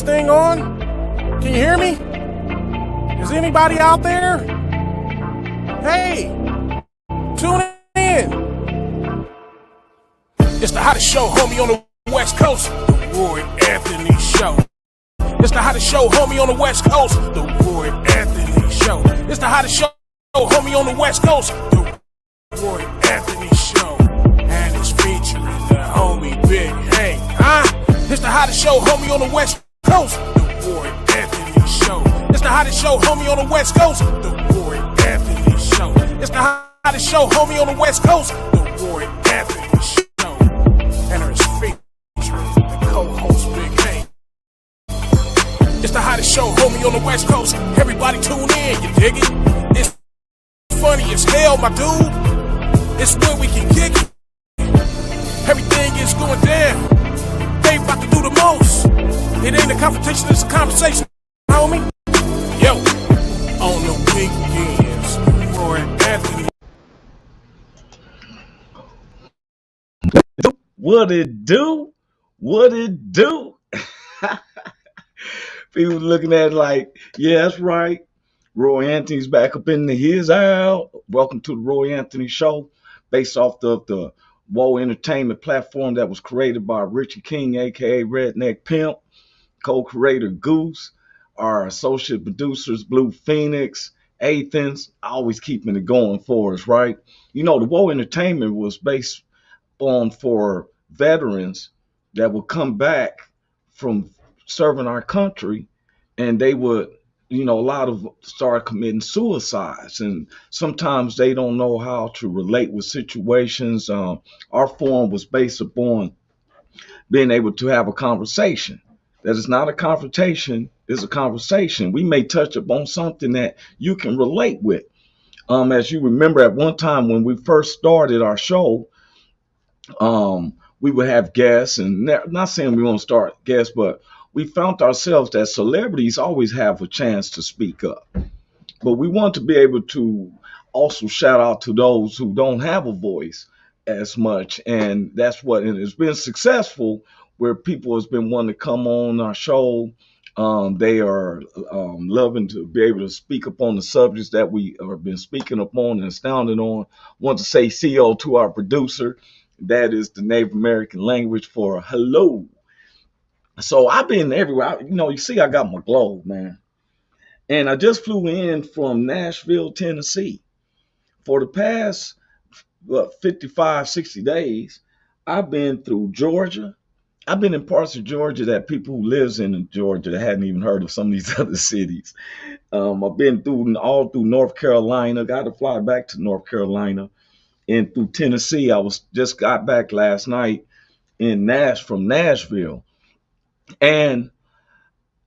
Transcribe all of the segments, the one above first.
thing on? Can you hear me? Is anybody out there? Hey, tune in. It's the hottest show, homie, on the West Coast. The Roy Anthony Show. It's the hottest show, homie, on the West Coast. The Roy Anthony Show. It's the hottest show, homie, on the West Coast. The Roy Anthony Show. And it's featuring the homie Big Hank. It's the hottest show, homie, on the West Coast. The Roy Anthony Show. It's the hottest show, homie, on the West Coast. The Roy Anthony Show. It's the hottest show, homie, on the West Coast. The Roy Anthony Show. And it's featuring the co-host Big Hank. It's the hottest show, homie, on the West Coast. Everybody tune in, you dig it? It's funny as hell, my dude. It's where we can kick it. Everything is going down. They about to do the most. It ain't a confrontation, it's a conversation, homie. Yo, on the weekends, Roy Anthony. What it do? What it do? People looking at it like, yeah, that's right. Roy Anthony's back up in his out. Welcome to the Roy Anthony Show, based off of the Woe Entertainment platform that was created by Richie King, aka Redneck Pimp, co-creator Goose, our associate producers Blue Phoenix, Athens, always keeping it going for us, right? You know, the Woe Entertainment was based on for veterans that would come back from serving our country, and they would, you know, a lot of start committing suicides, and sometimes they don't know how to relate with situations. Our forum was based upon being able to have a conversation. That is not a confrontation, it's a conversation. We may touch upon something that you can relate with. As you remember, at one time when we first started our show, we would have guests, and not saying we want to start guests, but we found ourselves that celebrities always have a chance to speak up. But we want to be able to also shout out to those who don't have a voice as much. And that's what it has been successful, where people has been wanting to come on our show. They are loving to be able to speak upon the subjects that we have been speaking upon and astounded on. Want to say CO to our producer. That is the Native American language for hello. So I've been everywhere. You see, I got my globe, man. And I just flew in from Nashville, Tennessee. For the past 55, 60 days, I've been through Georgia. I've been in parts of Georgia that people who lives in Georgia that hadn't even heard of some of these other cities. I've been all through North Carolina, got to fly back to North Carolina, and through Tennessee. I just got back last night from Nashville. And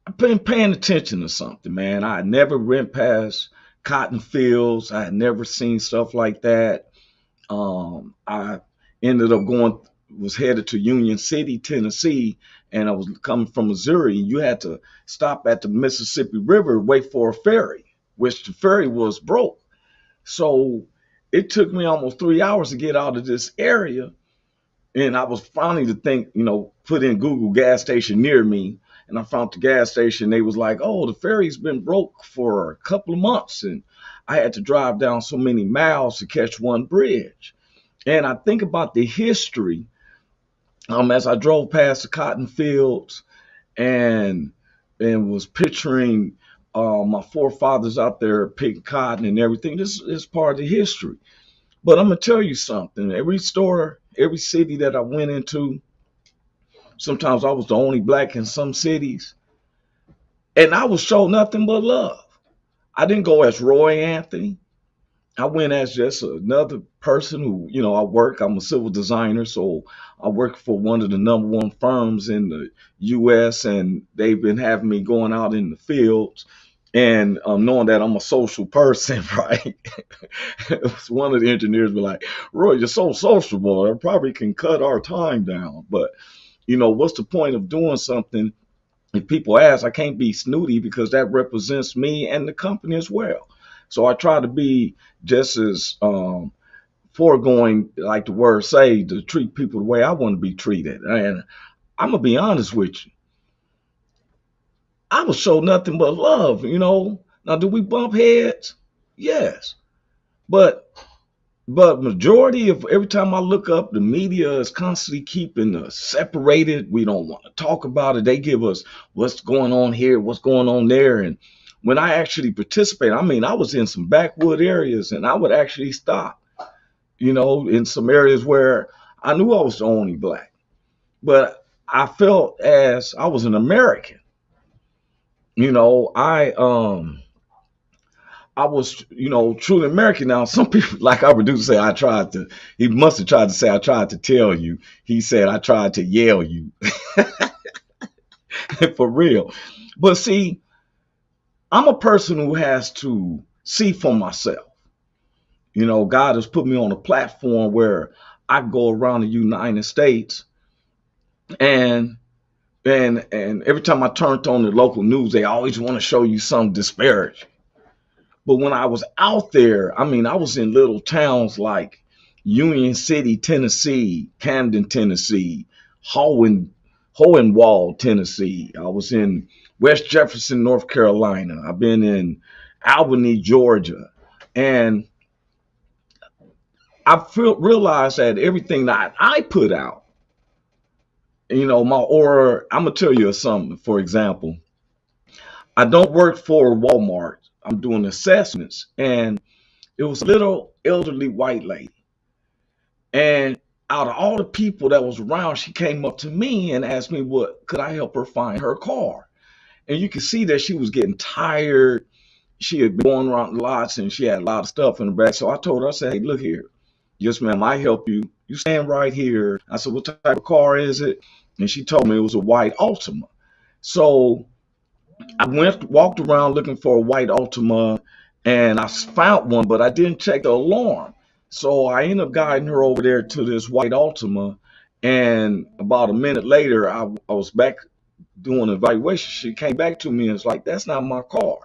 I've been paying attention to something, man. I had never went past cotton fields. I had never seen stuff like that. I ended up was headed to Union City, Tennessee, and I was coming from Missouri. You had to stop at the Mississippi River, wait for a ferry, which the ferry was broke. So it took me almost 3 hours to get out of this area. And I was finally to think, put in Google gas station near me. And I found the gas station. They was like, oh, the ferry's been broke for a couple of months. And I had to drive down so many miles to catch one bridge. And I think about the history as I drove past the cotton fields and was picturing my forefathers out there picking cotton and everything. This is part of the history. But I'm going to tell you something. Every store, every city that I went into, sometimes I was the only black in some cities, and I was shown nothing but love. I didn't go as Roy Anthony. I went as just another person who, I'm a civil designer, so I work for one of the number one firms in the U.S., and they've been having me going out in the fields. And knowing that I'm a social person, right? One of the engineers be like, Roy, you're so sociable. I probably can cut our time down. But, what's the point of doing something? If people ask, I can't be snooty because that represents me and the company as well. So I try to be just as foregoing, like the word say, to treat people the way I want to be treated. And I'm going to be honest with you. I would show nothing but love, you know. Now, do we bump heads? Yes. But majority of every time I look up, the media is constantly keeping us separated. We don't want to talk about it. They give us what's going on here, what's going on there. And when I actually participate, I mean, I was in some backwood areas and I would actually stop, you know, in some areas where I knew I was the only black. But I felt as I was an American, you know, I was, you know, truly American. Now, some people, like our producer say, he must have tried to say, I tried to tell you. He said, I tried to yell you for real. But see, I'm a person who has to see for myself. You know, God has put me on a platform where I go around the United States and and every time I turned on the local news, they always want to show you some disparaging. But when I was out there, I mean, I was in little towns like Union City, Tennessee, Camden, Tennessee, Hohenwald, Tennessee. I was in West Jefferson, North Carolina. I've been in Albany, Georgia. And realized that everything that I put out, you know, I'm going to tell you something, for example. I don't work for Walmart. I'm doing assessments. And it was a little elderly white lady. And out of all the people that was around, she came up to me and asked me what could I help her find her car. And you could see that she was getting tired. She had been going around lots and she had a lot of stuff in the back. So I told her, I said, hey, look here. Yes, ma'am, I help you. You stand right here. I said, what type of car is it? And she told me it was a white Altima. So I walked around looking for a white Altima and I found one, but I didn't check the alarm. So I ended up guiding her over there to this white Altima. And about a minute later, I was back doing an evaluation. She came back to me and was like, that's not my car.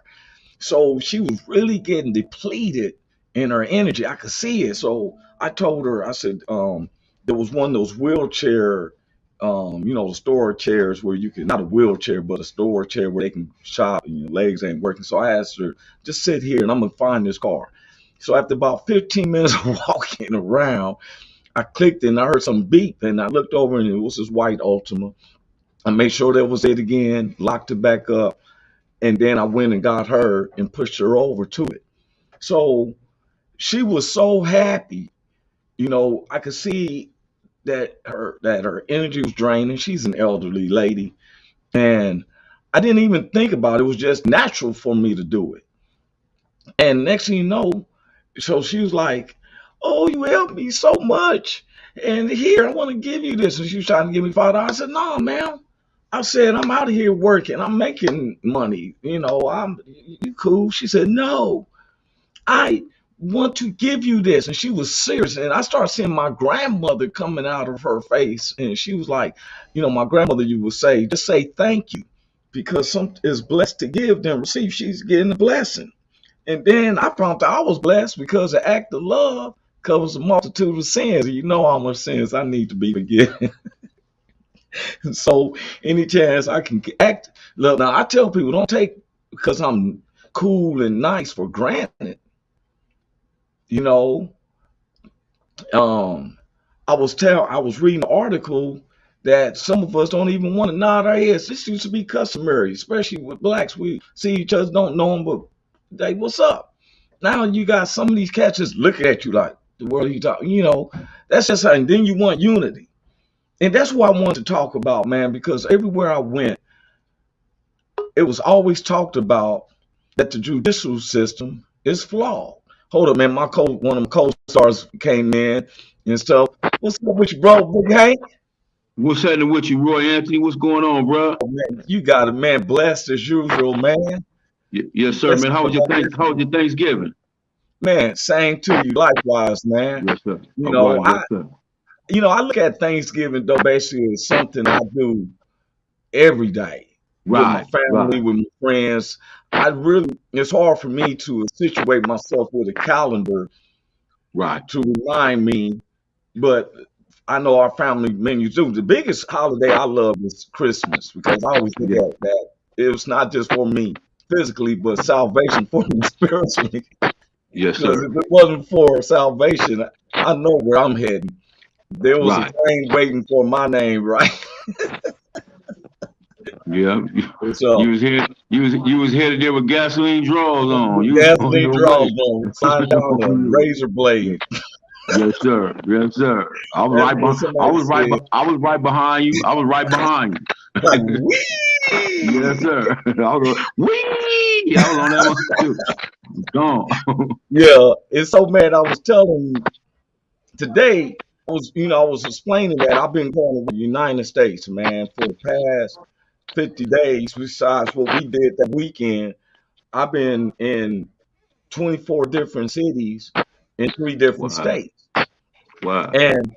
So she was really getting depleted in her energy. I could see it. So I told her, I said, there was one of those wheelchair, you know, the store chairs where you can, not a wheelchair, but a store chair where they can shop and your legs ain't working. So I asked her, just sit here and I'm going to find this car. So after about 15 minutes of walking around, I clicked and I heard some beep and I looked over and it was this white Altima. I made sure that was it again, locked it back up. And then I went and got her and pushed her over to it. So she was so happy. You know, I could see that her energy was draining. She's an elderly lady. And I didn't even think about it. It was just natural for me to do it. And next thing you know, so she was like, oh, you helped me so much. And here, I want to give you this. And she was trying to give me $5. I said, no, ma'am. I said, I'm out of here working. I'm making money. You know, you cool. She said, no, I want to give you this. And she was serious. And I started seeing my grandmother coming out of her face. And she was like, you know, my grandmother, you would say, just say thank you. Because some is blessed to give than receive. She's getting a blessing. And then I found out I was blessed because the act of love covers a multitude of sins. You know how much sins I need to be forgiven. So any chance I can act love. Now I tell people don't take because I'm cool and nice for granted. You know, I was reading an article that some of us don't even want to nod our heads. This used to be customary, especially with blacks. We see each other, don't know them, but hey, what's up? Now you got some of these cats just looking at you like the world you talking. You know, that's just how. And then you want unity, and that's what I wanted to talk about, man. Because everywhere I went, it was always talked about that the judicial system is flawed. Hold up, man. One of them co-stars came in and stuff. What's up with you, bro, Big Hank? What's happening with you, Roy Anthony? What's going on, bro? Oh, man, you got it, man. Blessed as usual, man. Yes, sir, Blessed man. How was your Thanksgiving? man. Same to you, likewise, man. Yes, sir. You All know, right, yes, sir. I look at Thanksgiving though basically as something I do every day with my Right, right, family, with my friends. It's hard for me to situate myself with a calendar right. to remind me, but I know our family menus do. The biggest holiday I love is Christmas because I always look Yeah, at that. it was not just for me physically, but salvation for me spiritually. Yes, Because sir. if it wasn't for salvation, I know where I'm heading. There was a Right. train waiting for my name, right? Yeah. You So was here. You was headed there with gasoline draws on. You was on gasoline your way. draws on, slide down a razor Yeah. blade. Yes, sir. Yes, sir. I was That's right what behind. I somebody was right. said. I was right behind you. I was right behind Like, you. Yes, wee! sir. I was wee. I was on that one too. Gone. Yeah, it's so mad. I was telling today, I was explaining that I've been going to the United States, man, for the past 50 days, besides what we did that weekend. I've been in 24 different cities in 3 different Wow. states. Wow. And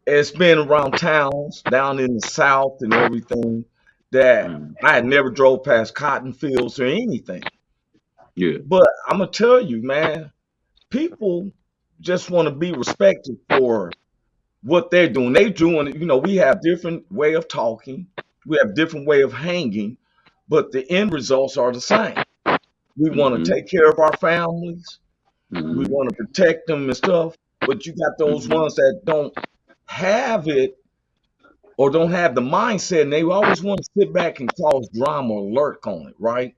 it's been around towns down in the South and everything that Mm. I had never drove past cotton fields or anything. Yeah. But I'm going to tell you, man, people just want to be respected for what they're doing. They doing, we have different way of talking. We have different way of hanging, but the end results are the same. We want to Mm-hmm. take care of our families. We Mm-hmm. want to protect them and stuff. But you got those Mm-hmm. ones that don't have it or don't have the mindset, and they always want to sit back and cause drama or lurk on it, right?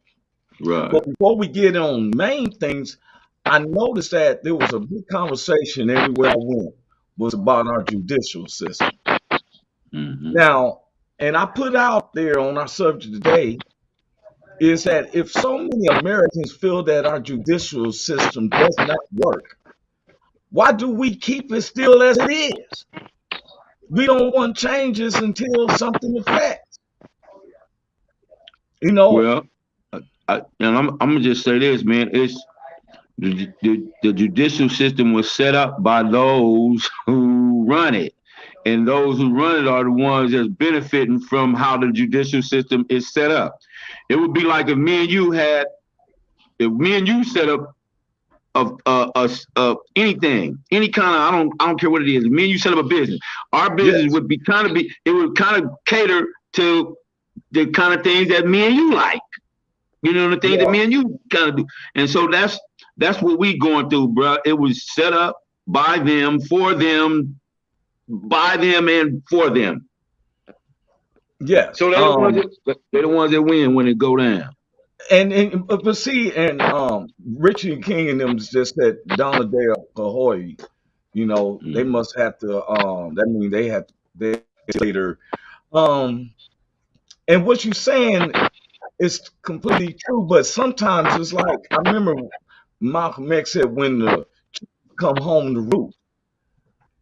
Right. But before we get on main things, I noticed that there was a big conversation everywhere I went was about our judicial system. Mm-hmm. Now, and I put out there on our subject today is that if so many Americans feel that our judicial system does not work, why do we keep it still as it is? We don't want changes until something affects. You know, Well, and I'm gonna just say this, man. It's the judicial system was set up by those who run it, and those who run it are the ones that's benefiting from how the judicial system is set up. It would be like if me and you set up of anything, any kind of I don't care what it is. Me and you set up a business. Our business yes, would it would kind of cater to the kind of things that me and you like. You know, the things that yeah, me and you kind of do. And so that's what we going through, bro. It was set up by them, for them, by them, and for them. yes. So they're the ones that win when it go down. But see, and Richard King and them just said Donna De Ahoy, they Mm. must have to that means they later. Um and what you're saying is completely true, but sometimes it's like I remember Malcolm X said when the come home to roost.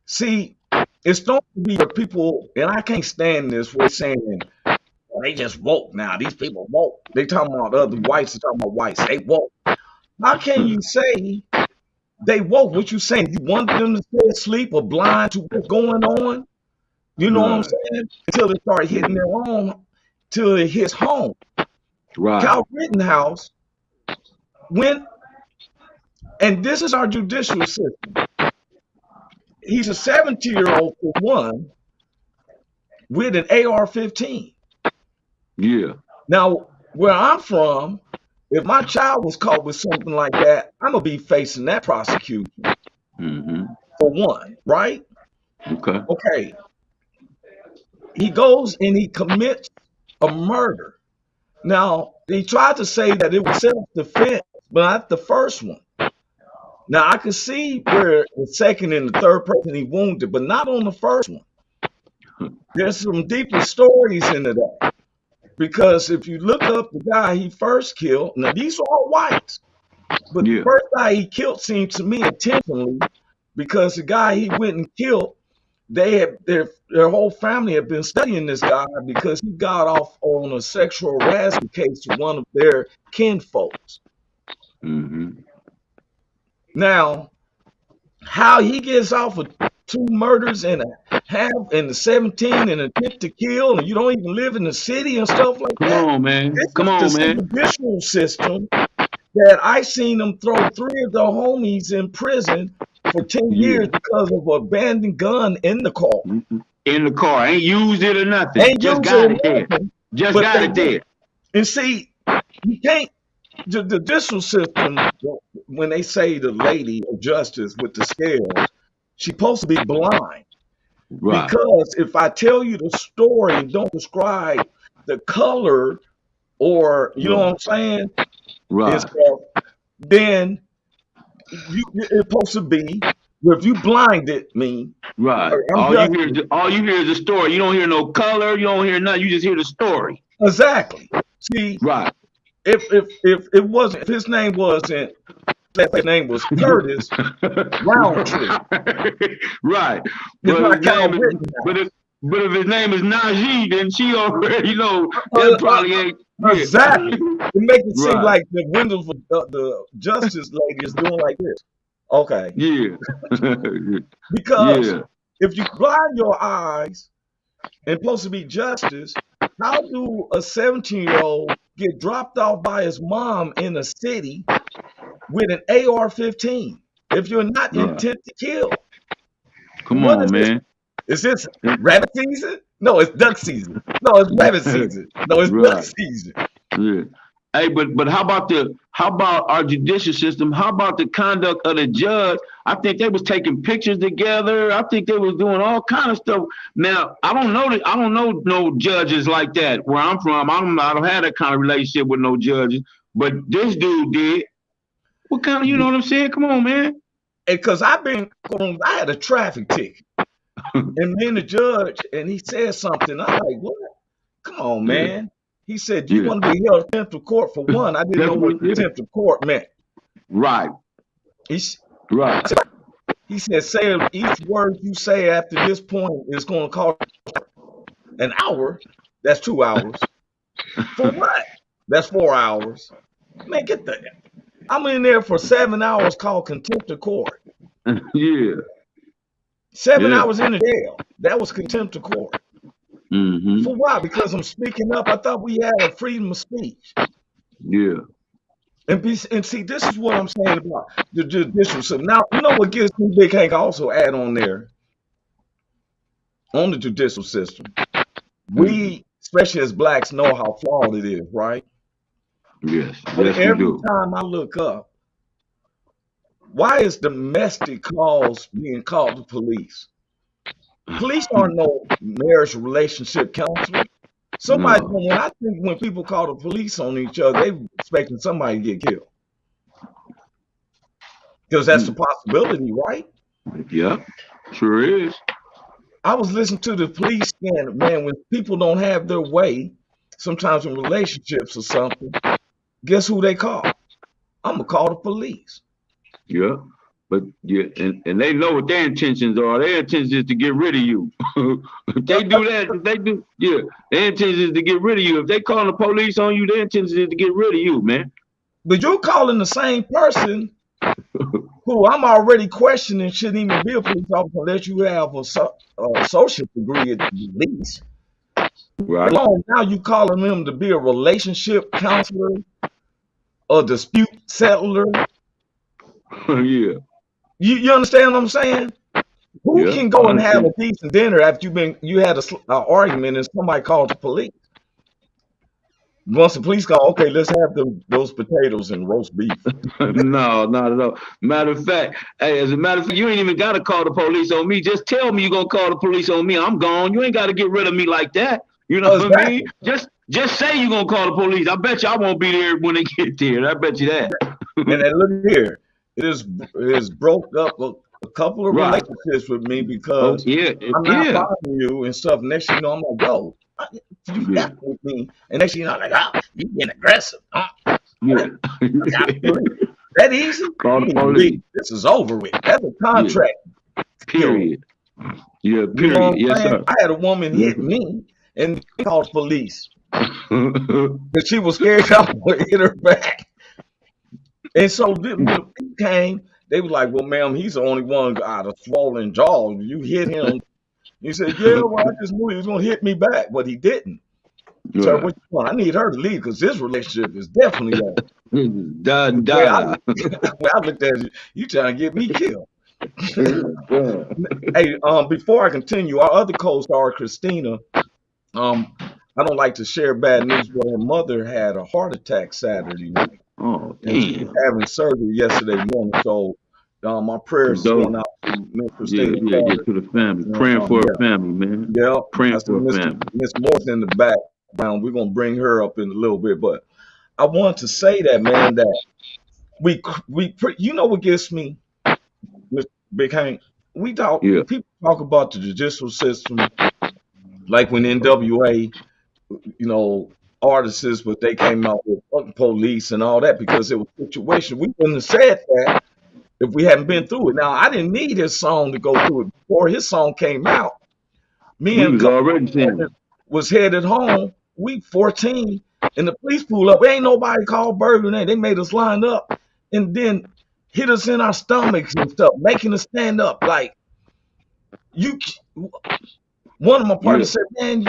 See, it's don't be where people and I can't stand this where saying they just woke now. These people woke. They talking about other whites, they talking about whites. They woke. How can you say they woke? What you saying? You want them to stay asleep or blind to what's going on? You know what I'm Right, saying? Until they start hitting their own, till it hits home. right, Cal Rittenhouse went, and this is our judicial system. He's a 70-year-old for one with an AR-15. yeah, Now, where I'm from, if my child was caught with something like that, I'm gonna be facing that prosecution mm-hmm. for one, right? Okay, Okay, he goes and he commits a murder. Now, he tried to say that it was self-defense, but not the first one. Now, I can see where the second and the third person he wounded, but not on the first one. There's some deeper stories into that. Because if you look up the guy he first killed, now these are all whites, but the yeah, first guy he killed seemed to me intentionally because the guy he went and killed, they had their whole family had been studying this guy because he got off on a sexual harassment case to one of their kinfolks. mm-hmm. Now, how he gets off of two murders and a half and the 17 and attempt to kill, and you don't even live in the city and stuff like Come that. on, man. This Come is on, the man. judicial system that I seen them throw three of the homies in prison for 10 Yeah. years because of an abandoned gun in the car. Mm-hmm. In the car, ain't used it or nothing. Ain't Just used got it it there. or nothing, Just but got they it there. And see, you can't. The judicial system, when they say the lady of justice with the scales, she's supposed to be blind. Right. Because if I tell you the story and don't describe the color or you know what I'm saying, and Right. stuff, then it's supposed to be well, if you blinded me, Right. I'm just All you hear is the story. You don't hear no color. You don't hear nothing. You just hear the story. exactly. See, Right. if it wasn't if his name wasn't his name was Curtis Roundtree, Right. it's But not his Cal name is Rittenhouse. but if his name is Najee, then she already know Uh, that probably ain't exactly. It make it seem Right. like the windows of the justice lady is doing like this. Okay. Yeah. Because Yeah. if you blind your eyes and supposed to be justice, how do a 17-year-old get dropped off by his mom in a city with an AR-15 if you're not Right. intent to kill? Come What on, is this? man. Is this rabbit season? No, it's duck season. No, it's rabbit season. No, it's duck Right. season. Yeah. Hey, but how about our judicial system? How about the conduct of the judge? I think they was taking pictures together. I think they was doing all kind of stuff. Now I don't know no judges like that where I'm from. I don't have that kind of relationship with no judges. But this dude did. What kind of you know what I'm saying? Come on, man. Because I had a traffic ticket. And me and the judge, and he said something. I'm like, what? Come on, Yeah. man. He said, you Yeah. want to be held in contempt of court for one. I didn't know what contempt of court meant. Right. He, Right. he said, say each word you say after this point is going to cost an hour. That's 2 hours. For what? That's 4 hours. Man, get that. I'm in there for 7 hours called contempt of court. Yeah. 7 Yeah. hours in the jail. That was contempt of court. Mm-hmm. For why? Because I'm speaking up. I thought we had a freedom of speech. Yeah. And see, this is what I'm saying about the judicial system. Now, you know what gives me Big Hank also add on there on the judicial system. We, especially as blacks, know how flawed it is, right? Yes. But Yes, we every do. time I look up, why is domestic calls being called to police? Police aren't no marriage relationship counselor. Somebody, No. when I think when people call the police on each other, they expecting somebody to get killed. Because that's a possibility, right? Yeah. Sure is. I was listening to the police and man, when people don't have their way, sometimes in relationships or something, guess who they call? I'm gonna call the police. Yeah. But yeah, and they know what their intentions are. Their intention is to get rid of you. If they do that, if they do, yeah, their intention is to get rid of you. If they call the police on you, their intention is to get rid of you, man. But you're calling the same person who I'm already questioning shouldn't even be a police officer unless you have a associate degree at least. Right. Alone, now you calling them to be a relationship counselor, a dispute settler. Yeah. You understand what I'm saying? Who Yeah. can go and have a Honestly. decent dinner after you had an argument and somebody called the police? Once the police call, okay, let's have those potatoes and roast beef. No, not at all. Matter of fact, hey, as a matter of fact, you ain't even gotta call the police on me. Just tell me you're gonna call the police on me. I'm gone. You ain't gotta get rid of me like that. You know what I mean? Exactly. Just say you're gonna call the police. I bet you I won't be there when they get there. I bet you that. And then look here, it is broke up a couple of Right. relationships with me Oh because yeah, I'm not yeah, following you and stuff. Next thing you know, I'm like, yo, you yeah, got with me. And next thing you know, I'm like, oh, you getting aggressive. yeah. That easy? Call You the need to police. leave. This is over with. That's a contract. Period. Yeah, You know period. what I'm Yes, saying? sir. I had a woman hit me and they called the police because she was scared I would hit her back. And so when the police came, they were like, well, ma'am, he's the only one out of swollen jaws. You hit him. He said, yeah, well, I just knew he was going to hit me back, but he didn't. So Right. what you want? I need her to leave because this relationship is definitely over. Done, Well, I done. looked at you trying to get me killed. Yeah. Hey, before I continue, our other co-star, Christina, I don't like to share bad news, but her mother had a heart attack Saturday night, Oh, and she was damn. having surgery yesterday morning. So my prayers is going Condol- out to Miss Yeah, Christina yeah, yeah, Carter. to the family. Praying for her Yeah, family, man. yeah. I Praying see for her family. Miss Morris in the background. We're gonna bring her up in a little bit, but I want to say that, man, that you know what gets me, Mr. Big Hank? Yeah. People talk about the judicial system, like when NWA, artists, but they came out with fucking police and all that because it was a situation. We wouldn't have said that if we hadn't been through it. Now, I didn't need his song to go through it. Before his song came out, me We and a was couple already of saying brothers was headed home. We 14, and the police pulled up. Ain't nobody called Burger. They made us line up and then hit us in our stomachs and stuff, making us stand up. Like you, one of my it. partners said, "Man,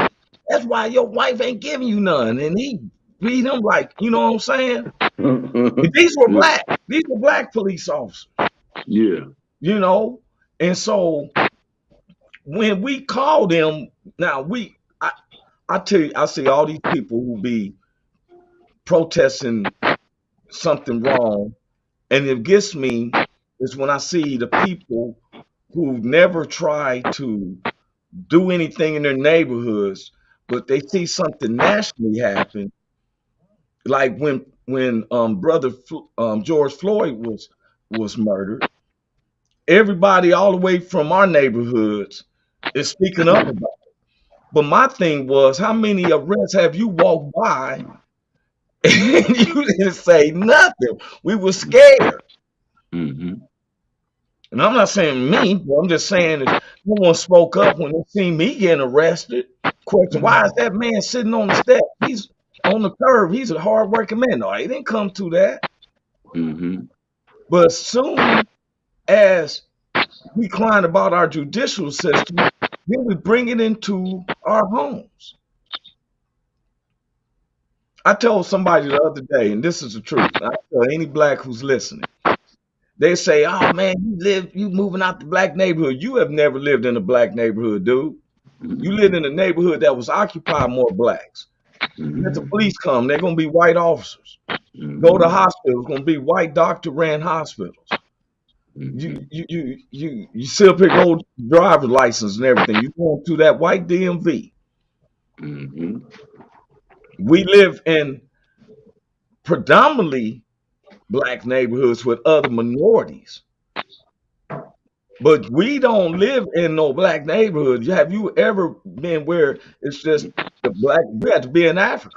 that's why your wife ain't giving you none." And he beat him like, you know what I'm saying? Yeah. And these were yeah. black. These were black police officers, Yeah. you know. And so when we called them, now I tell you, I see all these people who be protesting something wrong, and it gets me is when I see the people who never try to do anything in their neighborhoods, but they see something nationally happen, like when George Floyd was murdered. Everybody all the way from our neighborhoods is speaking up about it. But my thing was, how many arrests have you walked by and you didn't say nothing? We were scared. Mm-hmm. And I'm not saying me, but I'm just saying if no one spoke up when they seen me getting arrested. Question, why is that man sitting on the step? He's on the curb. He's a hard-working man. No, he didn't come to that. Mm-hmm. But as soon as we crying about our judicial system, then we bring it into our homes. I told somebody the other day, and this is the truth. I tell any black who's listening. They say, "Oh man, you moving out the black neighborhood. You have never lived in a black neighborhood, dude. You lived in a neighborhood that was occupied more blacks. Let the police come, they're gonna be white officers. Go to Mm-hmm. hospitals, gonna be white doctor ran hospitals. You Mm-hmm. you you you see up here go driver's license and everything. You going through that white DMV. Mm-hmm. We live in predominantly black neighborhoods with other minorities. But we don't live in no black neighborhood. Have you ever been where it's just the black? We have to be in Africa.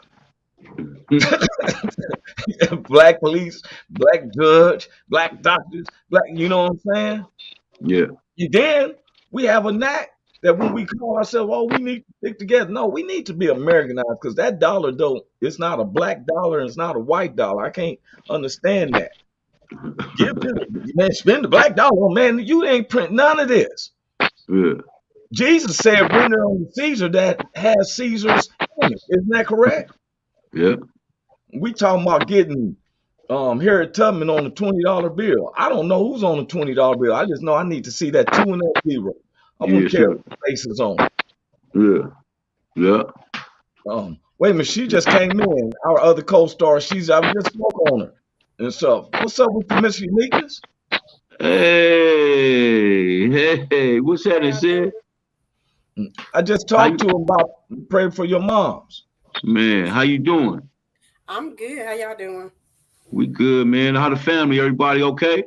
Black police, black judge, black doctors, black. You know what I'm saying? Yeah. And then we have a knack that when we call ourselves, oh, we need to stick together. No, we need to be Americanized because that dollar don't. It's not a black dollar and it's not a white dollar. I can't understand that. Give to the man, spend the black dollar. Oh, man, you ain't print none of this. Yeah. Jesus said, "Render unto Caesar that has Caesar's image." Isn't that correct? Yeah. We talking about getting Harriet Tubman on the $20 bill. I don't know who's on the $20 bill. I just know I need to see that two and that zero. I wouldn't Yeah. care Sure. what the face is on. Yeah. Yeah. Wait a minute, she just came in. Our other co-star, I just spoke on her and stuff. What's up with you, Miss Uniqueness? Hey. What's that? It said, I just how talked you, to her about praying for your moms. man? How you doing? I'm good. How y'all doing? We good, man. How the family? Everybody okay?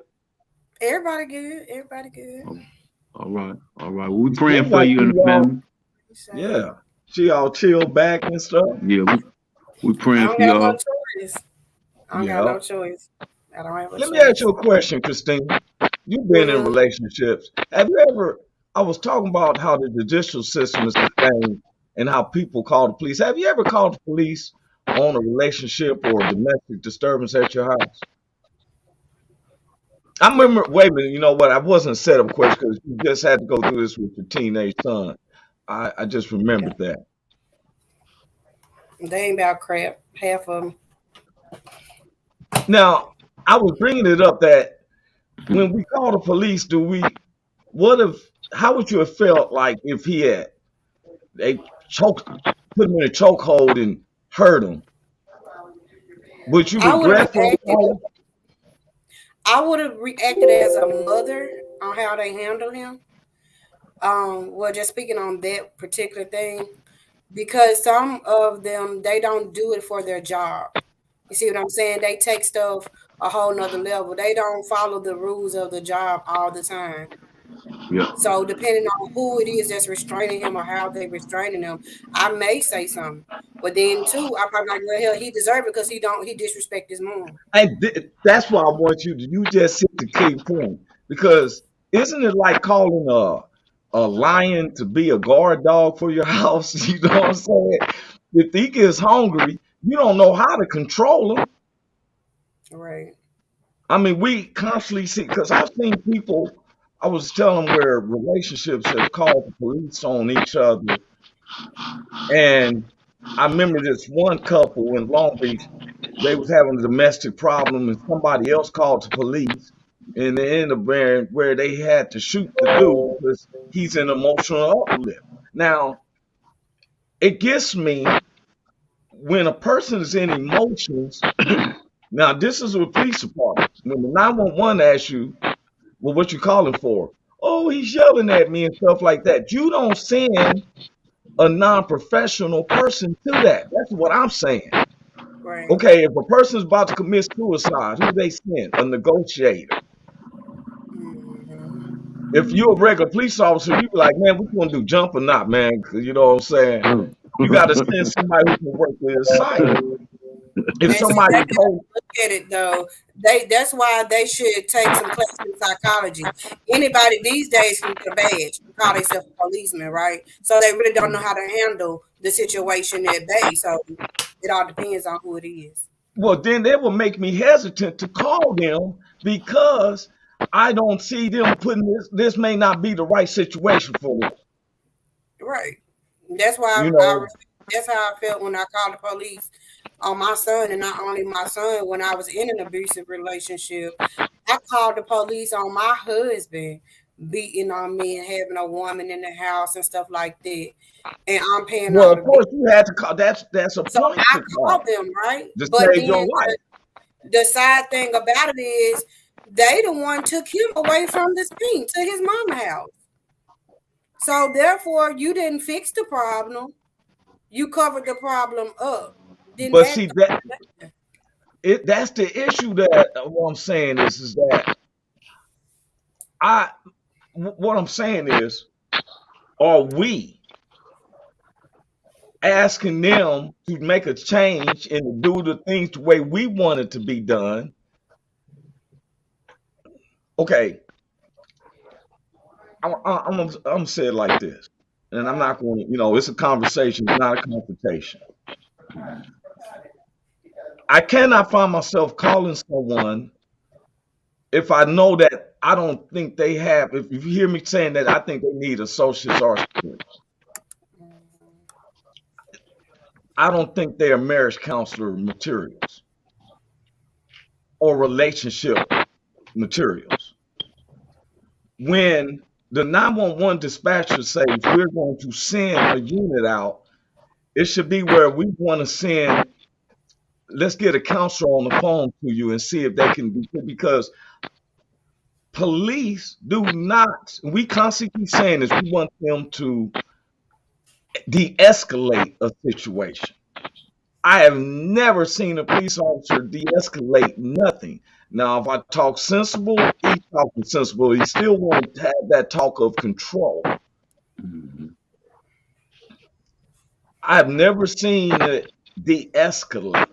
Everybody good. Everybody good. Oh, all right. All right. Well, we It praying seems for like you and she the family. yeah, she all chilled back and stuff. Yeah. We I praying don't for got no y'all. choice. I don't got Yeah. no choice. I don't have a Let me ask choice. you a question, Christine. You've been in Mm-hmm. relationships. Have you ever? I was talking about how the judicial system is the same and how people call the police. Have you ever called the police on a relationship or domestic disturbance at your house? I remember. Wait a minute. You know what? I wasn't set up a question because you just had to go through this with your teenage son. I just Yeah. remembered that. They ain't about crap. Half of them. Now, I was bringing it up that when we call the police, what if, how would you have felt like if they choked him? put him in a chokehold and hurt him, would you I would have regret for him reacted. calling? I would have reacted as a mother on how they handle him. Well, just speaking on that particular thing, because some of them they don't do it for their job. You see what I'm saying? They take stuff a whole nother level. They don't follow the rules of the job all the time. Yeah. So depending on who it is that's restraining him or how they restraining him, I may say something. But then too, I probably like, well, hell, he deserved it because he disrespect his mom. And that's why I want you to. You just hit the key point, because isn't it like calling a lion to be a guard dog for your house? You know what I'm saying? If he gets hungry, you don't know how to control him. Right. I mean, we constantly see, because I've seen people. I was telling them where relationships have called the police on each other, and I remember this one couple in Long Beach. They was having a domestic problem, and somebody else called the police, and they ended up where they had to shoot the dude because he's in emotional uplift. Now, it gets me when a person is in emotions. Now, this is a police department. When the 911 asks you, well, what you calling for? Oh, he's yelling at me and stuff like that. You don't send a non-professional person to that. That's what I'm saying. Right. Okay, if a person's about to commit suicide, who they send? A negotiator. Mhm. If you're a regular police officer, you be like, man, we gonna do jump or not, man? 'Cause you know what I'm saying? You got to send somebody who can work the assignment. If And see, they somebody gotta told, look at it though. That's why they should take some classes in psychology. Anybody these days can get a badge, call themselves a policeman, right? So they really don't know how to handle the situation at bay. So it all depends on who it is. well, then they will make me hesitant to call them because I don't see them putting this. This may not be the right situation for them. Right. That's why You know, that's how I felt when I called the police on my son, and not only my son. When I was in an abusive relationship, I called the police on my husband beating on me and having a woman in the house and stuff like that, and I'm paying well, all of the bills. course you had to call. That's a So point I to called call them, right? to But save your then life. the sad thing about it is they the one took him away from the scene to his mama house. So therefore, you didn't fix the problem. You covered the problem up. Didn't But see act that on it. that's the issue that what I'm saying is that I what I'm saying is, are we asking them to make a change and to do the things the way we want it to be done? Okay, I'm gonna say it like this, and I'm not going to, it's a conversation, it's not a confrontation. I cannot find myself calling someone if I know that I don't think they have. If you hear me saying that, I think they need associates or supports. I don't think they are marriage counselor materials or relationship materials. When the 911 dispatcher says we're going to send a unit out, it should be where we want to send, let's get a counselor on the phone to you and see if they can be, because police do not, we constantly keep saying this, we want them to de-escalate a situation. I have never seen a police officer de-escalate nothing. Now, if I talk sensible, he's talking sensible. He still wants to have that talk of control. I have never seen it de-escalate.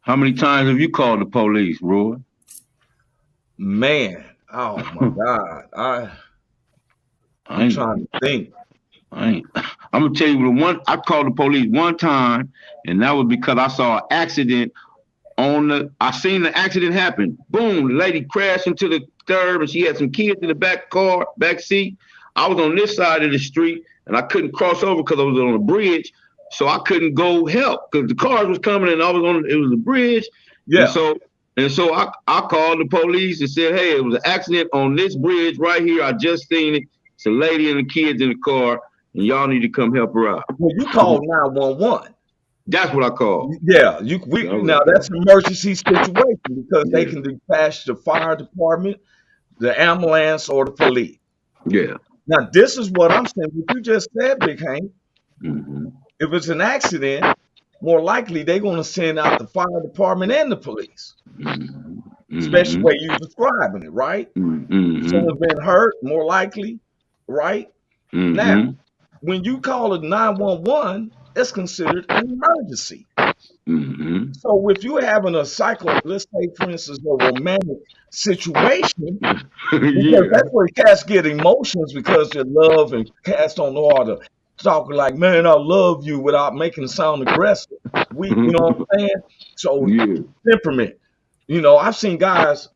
How many times have you called the police, Roy? Man, oh my God. I I'm ain't, trying to think. I ain't. I'm gonna tell you the one I called the police one time, and that was because I saw an accident I seen the accident happen. Boom, the lady crashed into the curb and she had some kids in the back seat. I was on this side of the street and I couldn't cross over because I was on a bridge. So I couldn't go help because the cars was coming and it was a bridge. And Yeah. so I called the police and said, hey, it was an accident on this bridge right here. I just seen it. It's a lady and the kids in the car, and y'all need to come help her out. Well, you call 911. That's what I call. Yeah, now that's an emergency situation because they Yeah. can dispatch the fire department, the ambulance, or the police. Yeah. Now, this is what I'm saying. What you just said, Big Hank, Mm-hmm. if it's an accident, more likely they're going to send out the fire department and the police, Mm-hmm. especially the way you're describing it, right? Mm-hmm. Someone's been hurt, more likely, right? Mm-hmm. Now, when you call it 911, it's considered an emergency. Mm-hmm. So if you're having let's say, for instance, a romantic situation, because Yeah. that's where cats get emotions because they love, and cats don't know how to talk like, man, I love you without making it sound aggressive. You know what I'm saying? So Yeah. temperament. I've seen guys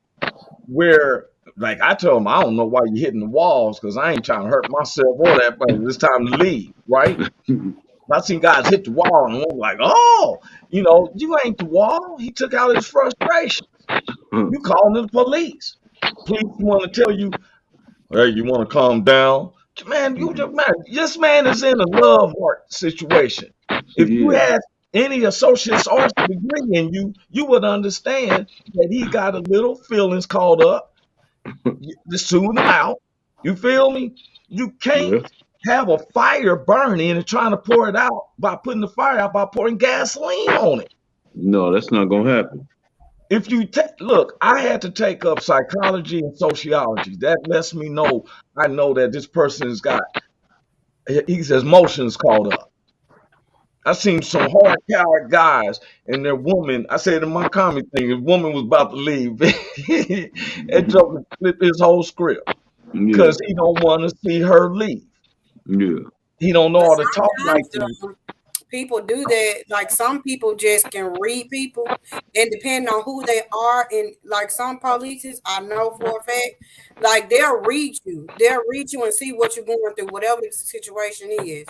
where, like, I tell them, I don't know why you're hitting the walls because I ain't trying to hurt myself or that, but it's time to leave, right? I've seen guys hit the wall and I'm like, oh, you ain't the wall. He took out his frustration. You calling the police. Police want to tell you, hey, you want to calm down? Man, this man is in a love heart situation. If you Yeah. had any associate's arts degree in you, you would understand that he got a little feelings caught up. Just soothe him out. You feel me? You can't have a fire burning and trying to pour it out by putting the fire out by pouring gasoline on it. No, that's not gonna happen. If you look, I had to take up psychology and sociology. That lets me know. I know that this person has got his emotions caught up. I seen some hard coward guys and their woman. I said in my comedy thing, his woman was about to leave, and Joker flipped his whole script because he don't want to see her leave. Yeah. He don't know how to talk like Sometimes, that. people do that. Like some people just can read people, and depending on who they are, and like some polices, I know for a fact, like they'll read you. They'll read you and see what you're going through, whatever the situation is.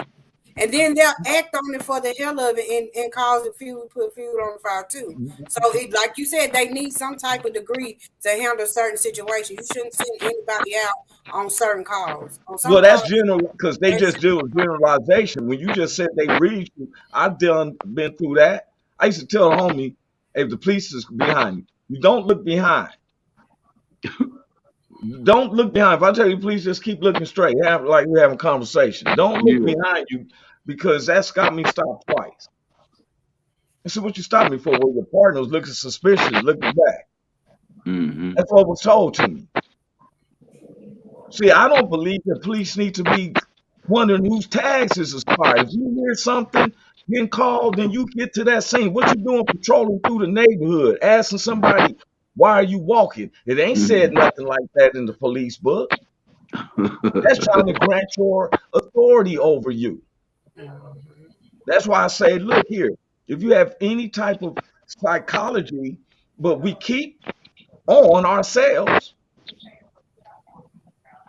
And then they'll act on it for the hell of it and cause put fuel on the fire too. So like you said, they need some type of degree to handle certain situations. You shouldn't send anybody out on certain calls. Well, that's general because they just do a generalization. When you just said they read you, I've been through that. I used to tell a homie, if the police is behind you don't look behind. Don't look behind. If I tell you, please just keep looking straight. Like we're having a conversation. Don't look behind you because that's got me stopped twice. I said, what you stopped me for? Well, your partner was looking suspicious, looking back. Mm-hmm. That's what was told to me. See, I don't believe that police need to be wondering whose tags is expired. If you hear something getting called, then you get to that scene. What you doing patrolling through the neighborhood, asking somebody, why are you walking? It ain't said nothing like that in the police book. That's trying to grant your authority over you. That's why I say, look here, if you have any type of psychology, but we keep on ourselves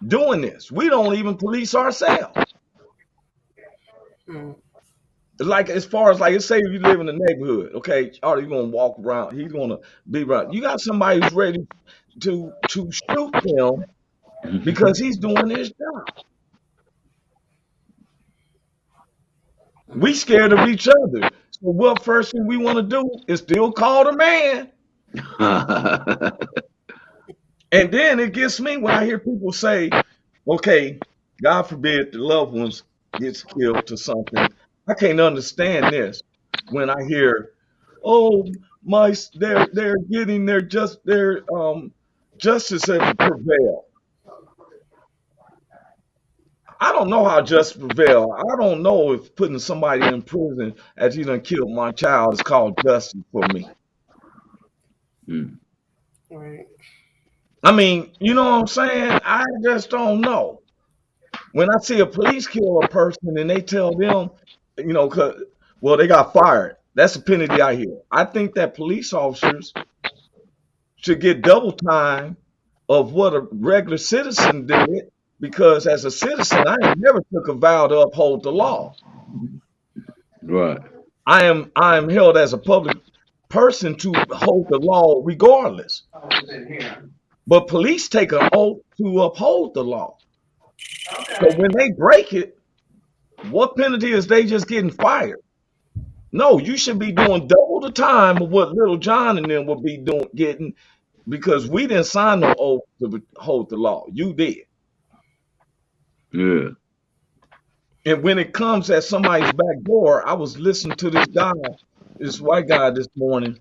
doing this. We don't even police ourselves. Like as far as like, let's say if you live in the neighborhood, okay, are you gonna walk around? He's gonna be around. You got somebody who's ready to shoot him because he's doing his job. We scared of each other. So what first thing we want to do is still call the man. And then it gets me when I hear people say, okay, God forbid the loved ones gets killed to something. I can't understand this when I hear, oh, they're getting their justice has prevailed. I don't know how justice prevail. I don't know if putting somebody in prison as he done killed my child is called justice for me. Right. I mean, you know what I'm saying? I just don't know. When I see a police kill a person and they tell them, well, they got fired. That's the penalty I hear. I think that police officers should get double time of what a regular citizen did, because as a citizen, I have never took a vow to uphold the law. Right. I am held as a public person to hold the law regardless. But police take an oath to uphold the law. So Okay. when they break it, what penalty is they just getting fired? No, you should be doing double the time of what Little John and them would be doing getting because we didn't sign no oath to hold the law. You did. Yeah. And when it comes at somebody's back door, I was listening to this guy, this white guy this morning,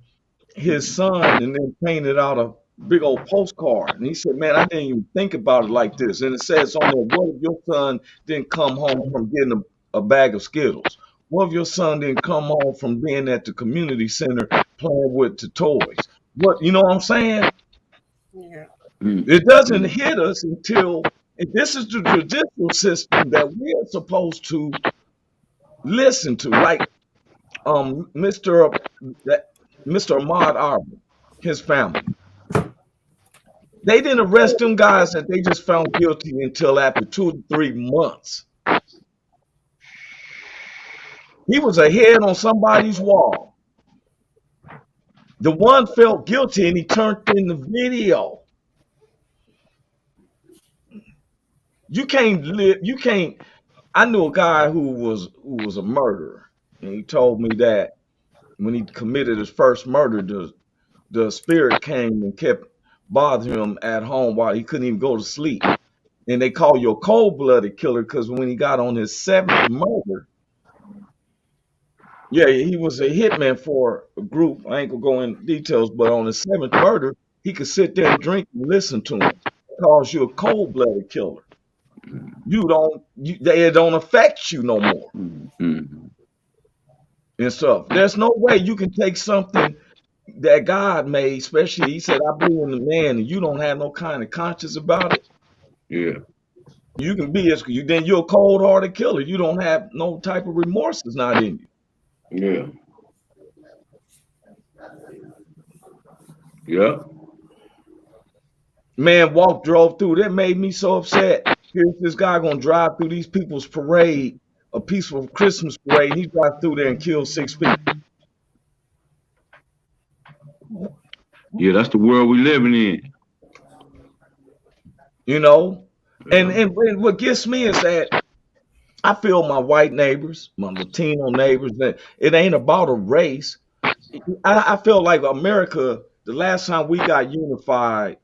his son, and then painted out a big old postcard. And he said, man, I didn't even think about it like this. And it says on there, what if your son didn't come home from getting a bag of Skittles? What if your son didn't come home from being at the community center playing with the toys? What, you know what I'm saying? Yeah. It doesn't hit us until, and this is the judicial system that we are supposed to listen to. Like Mr. that Mr. Ahmaud Arbery, his family. They didn't arrest them guys that they just found guilty until after 2 to 3 months. He was a head on somebody's wall. The one felt guilty and he turned in the video. You can't live, you can't. I knew a guy who was a murderer, and he told me that when he committed his first murder, the spirit came and kept bothering him at home while he couldn't even go to sleep. And they call you a cold-blooded killer because when he got on his 7th murder, yeah, he was a hitman for a group. I ain't gonna go in details, but on his 7th murder, he could sit there and drink and listen to him. Calls you a cold-blooded killer. They don't affect you no more and stuff. There's no way you can take something that God made, especially he said, I believe in the man, and you don't have no kind of conscience about it. Yeah. You can be then you're a cold-hearted killer. You don't have no type of remorse is not in you. Yeah. Yeah. Man, drove through. That made me so upset. Here's this guy gonna drive through these people's parade, a peaceful Christmas parade, and he drives through there and kills 6 people. Yeah, that's the world we living in. You know? And what gets me is that I feel my white neighbors, my Latino neighbors, that it ain't about a race. I feel like America, the last time we got unified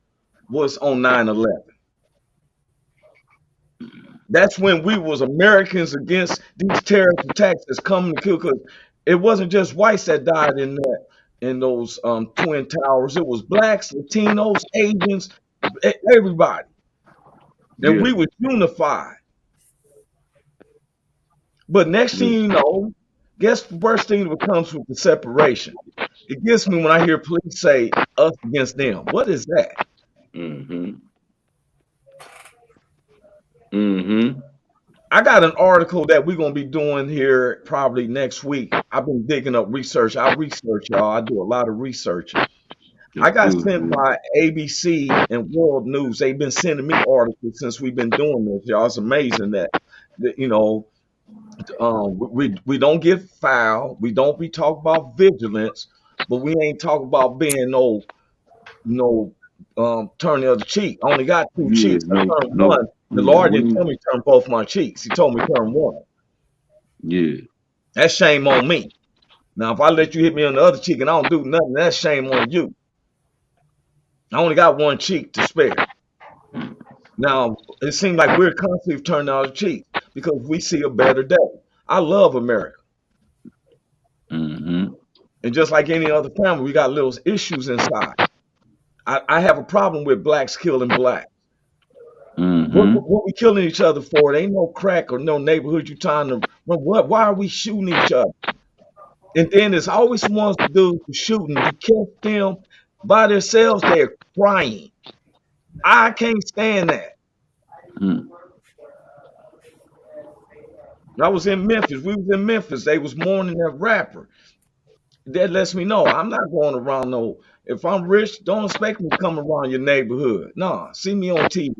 was on 9/11. That's when we was Americans against these terrorist attacks that's coming to kill. Because it wasn't just whites that died in those twin towers. It was blacks, Latinos, Asians, everybody, and Yeah. we was unified. But next thing you know, guess the worst thing that comes with the separation. It gets me when I hear police say us against them. What is that? Mm-hmm. Mm-hmm. I got an article that we're gonna be doing here probably next week. I've been digging up research. I research, y'all. I do a lot of research. I got sent by ABC and World News. They've been sending me articles since we've been doing this, y'all. It's amazing that you know, we don't get foul. We don't be talking about vigilance, but we ain't talking about being turn the other cheek. I only got 2 Yeah. cheeks. I turned No. one. The Lord didn't tell me to turn both my cheeks. He told me to turn one. Yeah. That's shame on me. Now, if I let you hit me on the other cheek and I don't do nothing, that's shame on you. I only got 1 cheek to spare. Now, it seems like we're constantly turning our cheeks because we see a better day. I love America. Mm-hmm. And just like any other family, we got little issues inside. I have a problem with blacks killing blacks. Mm-hmm. What we killing each other for? It ain't no crack or no neighborhood you trying to run. Why are we shooting each other? And then there's always ones to do shooting. You catch them by themselves, they're crying. I can't stand that. Mm. I was in Memphis. We was in Memphis. They was mourning that rapper. That lets me know I'm not going around no. If I'm rich, don't expect me to come around your neighborhood. Nah, see me on TV.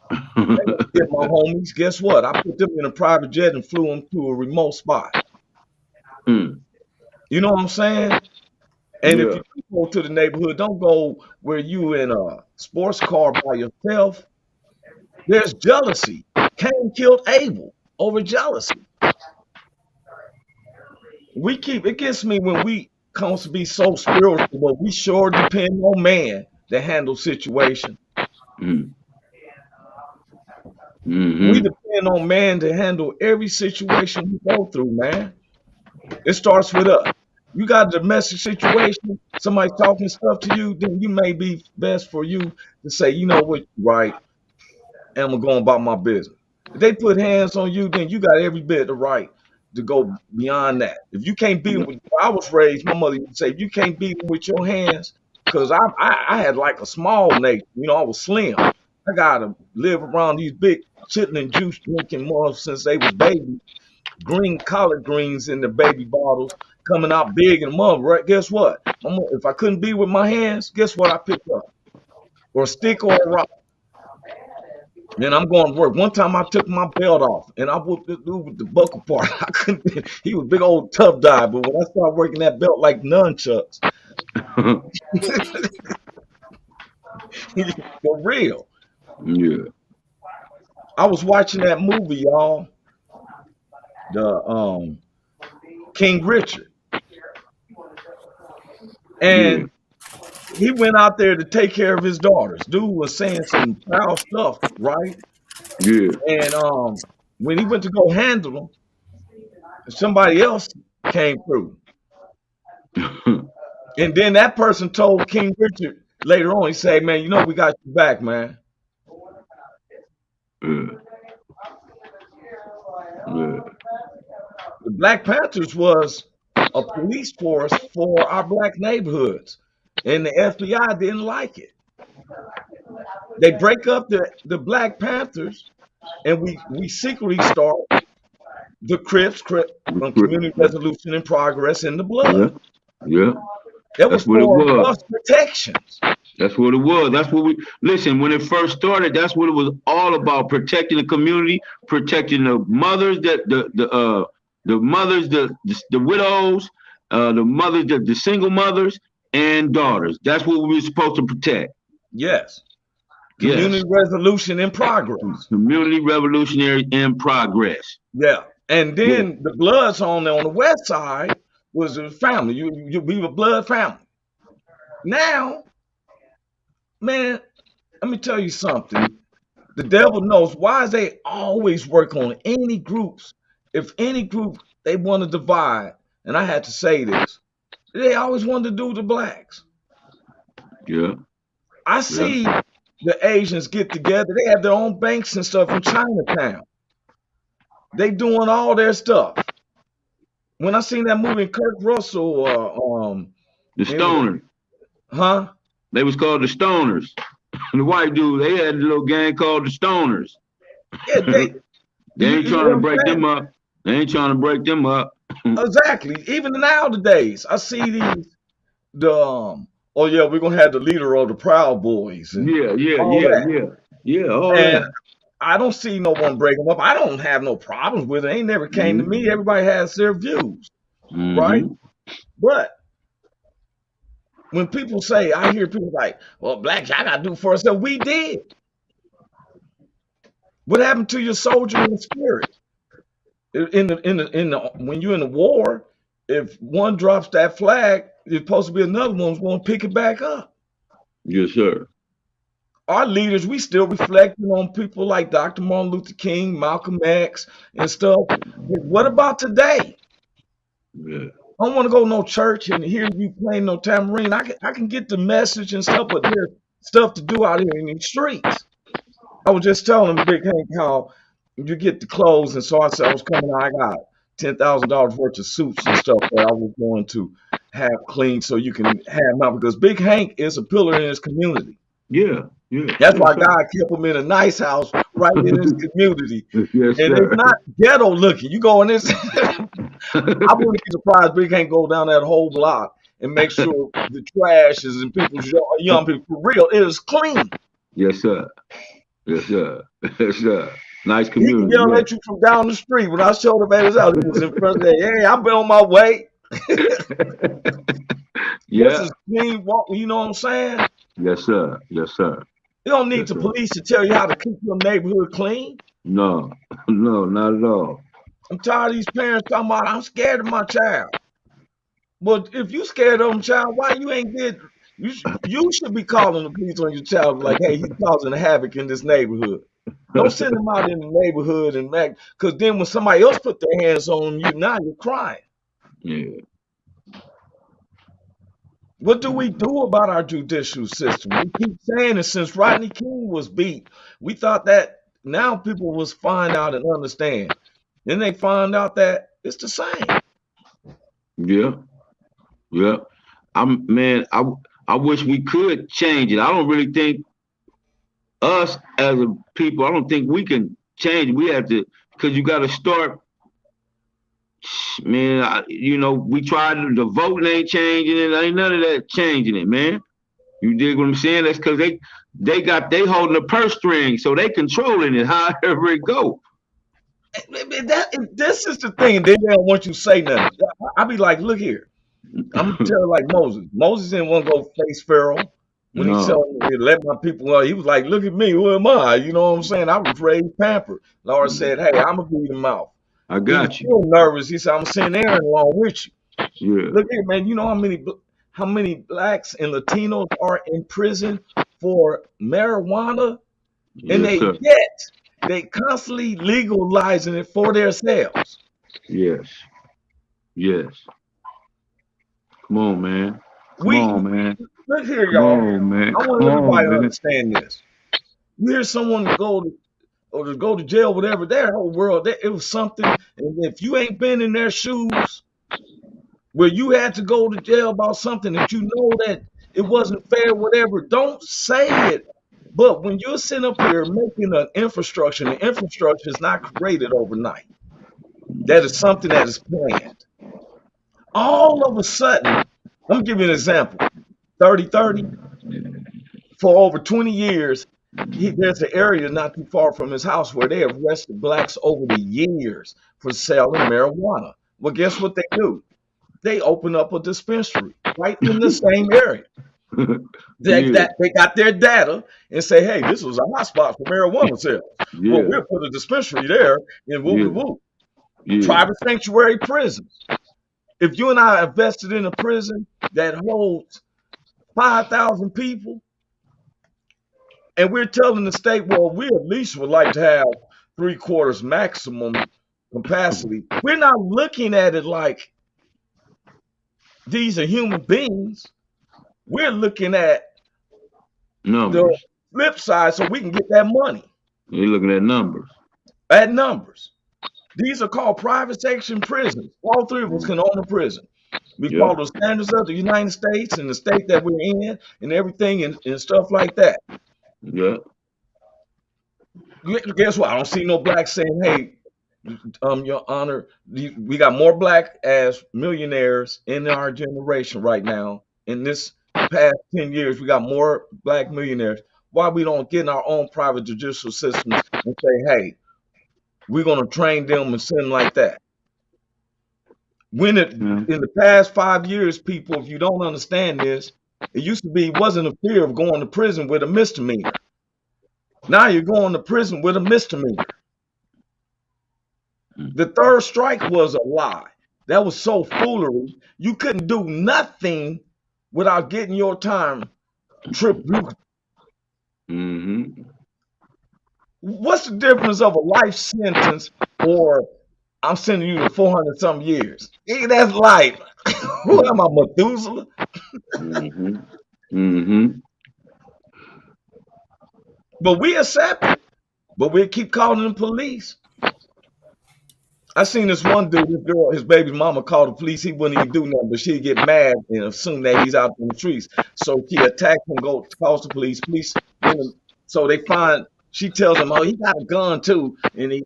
Get my homies. Guess what? I put them in a private jet and flew them to a remote spot. Mm. You know what I'm saying? And if Yeah. you go to the neighborhood, don't go where you in a sports car by yourself. There's jealousy. Cain killed Abel over jealousy. It gets me when we come to be so spiritual, but we sure depend on man to handle situation. Mm-hmm. We Mm-hmm. depend on man to handle every situation we go through, man. It starts with us. You got a domestic situation, somebody talking stuff to you, then you may be best for you to say, you know what, right, and I'm going about my business. If they put hands on you, then you got every bit of the right to go beyond that. If you can't beat them with, I was raised, my mother would say, if you can't beat them with your hands, because I had like a small nature, I was slim. I got to live around these big chitlin juice drinking mothers since they was babies, green collard greens in the baby bottles, coming out big and mother, right? Guess what? If I couldn't be with my hands, guess what I picked up? Or a stick or a rock. Then I'm going to work. One time I took my belt off and I whooped the dude with the buckle part. I couldn't. He was a big old tough guy, but when I started working that belt like nunchucks, for real. Yeah. I was watching that movie, y'all, the King Richard, Yeah. and he went out there to take care of his daughters. Dude was saying some foul stuff, right? Yeah. And when he went to go handle them, somebody else came through. And then that person told King Richard later on, he said, man, we got you back, man. Yeah. Yeah. The Black Panthers was a police force for our black neighborhoods. And the FBI didn't like it. They break up the Black Panthers, and we secretly start the Crips, Community Resolution in Progress in the Yeah. blood. Yeah. That was That's what it for was. us protections. That's what it was. That's what we listen. When it first started, that's what it was all about: protecting the community, protecting the mothers, the mothers, the widows, the mothers, the single mothers and daughters. That's what we were supposed to protect. Yes. Yes. Community Resolution in Progress. Community Revolutionary in Progress. Yeah. And then the Bloods on the west side was a family. You be a blood family. Now, man, let me tell you something. The devil knows why they always work on any groups. If any group they want to divide, and I had to say this, they always want to do the blacks. Yeah. I see the Asians get together. They have their own banks and stuff in Chinatown. They doing all their stuff. When I seen that movie, Kirk Russell, the Stoners. Huh? They was called the Stoners. The white dude, they had a little gang called the Stoners. Yeah, they ain't trying to break them up. They ain't trying to break them up. Exactly. Even nowadays, I see we're gonna have the leader of the Proud Boys. And yeah. Oh, and I don't see no one break them up. I don't have no problems with it. They never came to me. Everybody has their views, right? But when people say, I hear people like, well, blacks, I gotta do for ourselves. We did. What happened to your soldier in the spirit? When you're in the war, if one drops that flag, there's supposed to be another one who's going to pick it back up. Yes, sir. Our leaders, we still reflecting on people like Dr. Martin Luther King, Malcolm X, and stuff. But what about today? Yeah. I don't want to go to no church and hear you playing no tambourine. I can get the message and stuff, but there's stuff to do out here in these streets. I was just telling him, Big Hank, how you get the clothes, and so I said I was coming out. I got $10,000 worth of suits and stuff that I was going to have clean so you can have them out, because Big Hank is a pillar in his community. Yeah. That's why God kept him in a nice house right in his community. Yes, and sir. It's not ghetto looking. You go in this, I wouldn't be surprised Big Hank go down that whole block and make sure the trash is in people's young people. For real, it is clean. Yes, sir. Yes, sir. Yes, sir. Nice community. He can yell at you from down the street. When I showed him at his house, he was in front of that. Hey, I've been on my way. This is clean walk. You know what I'm saying? Yes, sir. Yes, sir. You don't need the police to tell you how to keep your neighborhood clean. No, no, not at all. I'm tired of these parents talking about I'm scared of my child. Well, if you scared of them, child, why you ain't did? You should be calling the police on your child, like, hey, he's causing havoc in this neighborhood. Don't send him out in the neighborhood and back, because then when somebody else put their hands on you, now you're crying. Yeah. What do we do about our judicial system? We keep saying it since Rodney King was beat. We thought that now people was find out and understand. Then they find out that it's the same. Yeah. Yeah. Man, I wish we could change it. I don't really think us as a people, I don't think we can change it. We have to, because you got to start, man. We tried the voting ain't changing it. Ain't none of that changing it, man. You dig what I'm saying? That's because they holding the purse string, so they controlling it however it go. This is the thing. They don't want you to say nothing. I be like, look here. I'm gonna tell her like Moses. Moses didn't want to go face Pharaoh when he said, let my people go. He was like, look at me, who am I? You know what I'm saying? I was raised pampered. Lord said, hey, I'm gonna be the mouth. I He was got you. still nervous. He said, I'm gonna send Aaron along with you. Yeah. Look here, man. You know how many blacks and Latinos are in prison for marijuana? And Yes, sir. they constantly legalizing it for themselves. Yes. Yes. Come on, man. Come We on, man. look here, Come y'all. on, man. I Come want everybody on, to man. understand this. You hear someone go to jail, whatever, their whole world, it was something. And if you ain't been in their shoes where you had to go to jail about something that you know that it wasn't fair, whatever, don't say it. But when you're sitting up here making an infrastructure, the infrastructure is not created overnight. That is something that is planned. All of a sudden, I'm gonna give you an example. 3030, for over 20 years, there's an area not too far from his house where they have arrested blacks over the years for selling marijuana. Well, guess what they do? They open up a dispensary right in the same area. Yeah. They got their data and say, hey, this was a hot spot for marijuana sales. Well, Yeah. we'll put a dispensary there and woo Yeah. woo woo. Yeah. Private sanctuary prisons. If you and I are invested in a prison that holds 5,000 people, and we're telling the state, well, we at least would like to have 3/4 maximum capacity. We're not looking at it like these are human beings. We're looking at the Numbers. flip side so we can get that money You're looking at numbers. at numbers. These are called private section prisons. All three of us can own a prison. We Yep. follow the standards of the United States and the state that we're in and everything and stuff like that. Yep. Guess what? I don't see no blacks saying, hey, Your Honor, we got more black as millionaires in our generation right now. In this past 10 years, we got more black millionaires. Why we don't get in our own private judicial systems and say, hey, we're going to train them and send them like that? In the past 5 years, people, if you don't understand this, it used to be wasn't a fear of going to prison with a misdemeanor. Now you're going to prison with a misdemeanor. The third strike was a lie. That was so foolery. You couldn't do nothing without getting your time tribute. Mm-hmm. What's the difference of a life sentence or I'm sending you to 400 some years? That's life. Who am I, Methuselah? Mm-hmm. Mm-hmm. But we accept it. But we keep calling them police. I seen this one dude, this girl, his baby's mama called the police. He wouldn't even do nothing, but she'd get mad and assume that he's out in the streets. So she attacked him, calls the police. Police, so they find, she tells him, oh, he got a gun too. And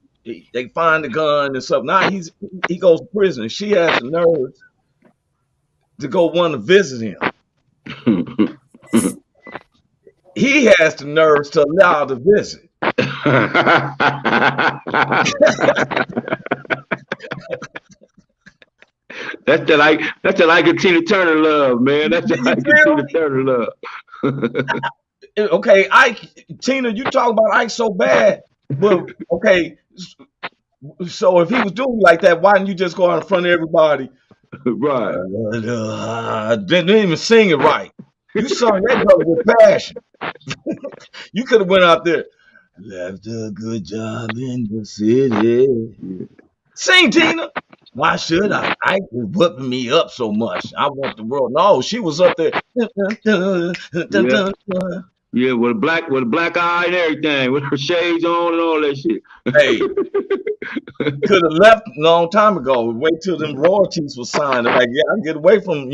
they find the gun and stuff. Now he goes to prison. She has the nerve to go want to visit him. He has the nerves to allow the visit. That's that Ike Tina Turner love, man. That's that Ike Tina Turner love. Okay, Ike, Tina, you talk about Ike so bad. Well, okay. So if he was doing like that, why didn't you just go out in front of everybody? Right. Didn't even sing it right. You sung that joke with passion. You could have went out there. Left a good job in the city. Yeah. Sing, Tina. Why should I? I was whipping me up so much. I want the world. No, she was up there. Yeah. Yeah, with a black eye and everything, with her shades on and all that shit. Hey, could have left a long time ago. Wait till them royalties were signed. They're like, yeah, I get away from,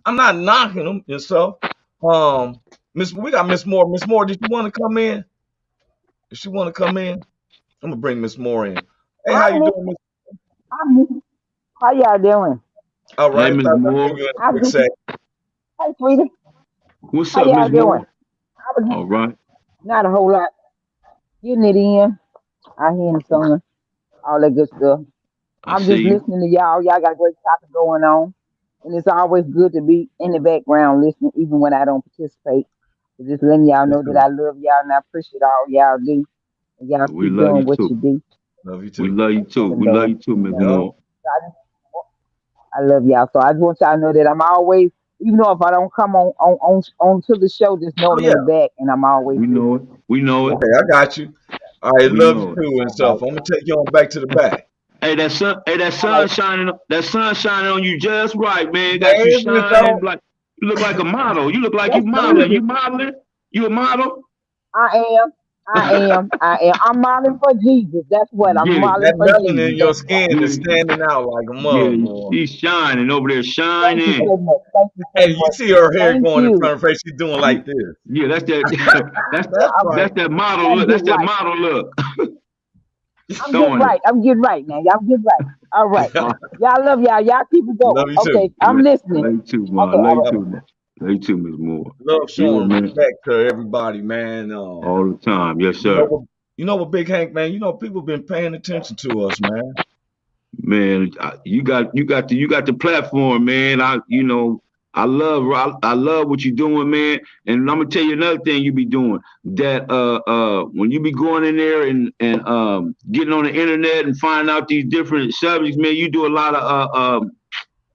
I'm not knocking them and stuff. We got Miss Moore. Miss Moore, did you want to come in? If she want to come in, I'm gonna bring Miss Moore in. Hey, how I'm you here. doing, Miss? How y'all doing? All Hey, right, Miss thought I'd bring Moore. you in a I'm quick good. sec. Hey, sweetie. What's How up, Miss y'all Moore? doing? I was All right. not a whole lot. Getting it in. I hear the sun. All that good stuff. I I'm see just you. listening to y'all. Y'all got a great topic going on. And it's always good to be in the background listening, even when I don't participate. So just letting y'all Yes, know that sir. I love y'all and I appreciate all y'all do. And y'all We keep love you doing what too. you do. Love you We too. love you too. And We love you too, Miss Yep. Moore. I love y'all. So I just want y'all to know that I'm always, even though if I don't come on to the show, just know Oh I'm in yeah. the back and I'm always We know it. listening. We know it. Yeah. Okay, I got you. All right, We love you know it. too and All stuff. right. I'm gonna take you on back to the back. Hey, All right. that sun shining on you just right, man. Got you Baby, shining don't like you look like a model. You look like you That's modeling. good. You modeling? You a model? I am. I am. I'm modeling for Jesus. That's what I'm Get it. modeling that for melanin in Jesus. your That's right. skin is Get it. standing out like a mug, Yeah, boy. she's shining over there, Thank you shining. so much. Thank you so Hey, you much. see her hair Thank going in you. front of her face, she's doing Yeah, like this. yeah, that's that. that's That's I'm, right. that's that model gotta look. get That's that right. model look. I'm getting Throwing it. right. I'm getting right now. Y'all get right. All right. Y'all love y'all. Y'all keep it going. Love you too. Okay. I'm listening. Love you too, Okay. man. Love All you right. Yep. too, man. Love you too, Miss Moore. Love Yeah, showing man. respect to everybody, man. All the time. Yes, You know sir. what? You know what, Big Hank, man. People been paying attention to us, man. Man, you got the platform, man. I love what you're doing, man. And I'm gonna tell you another thing you be doing. That when you be going in there and getting on the internet and finding out these different subjects, man, you do a lot of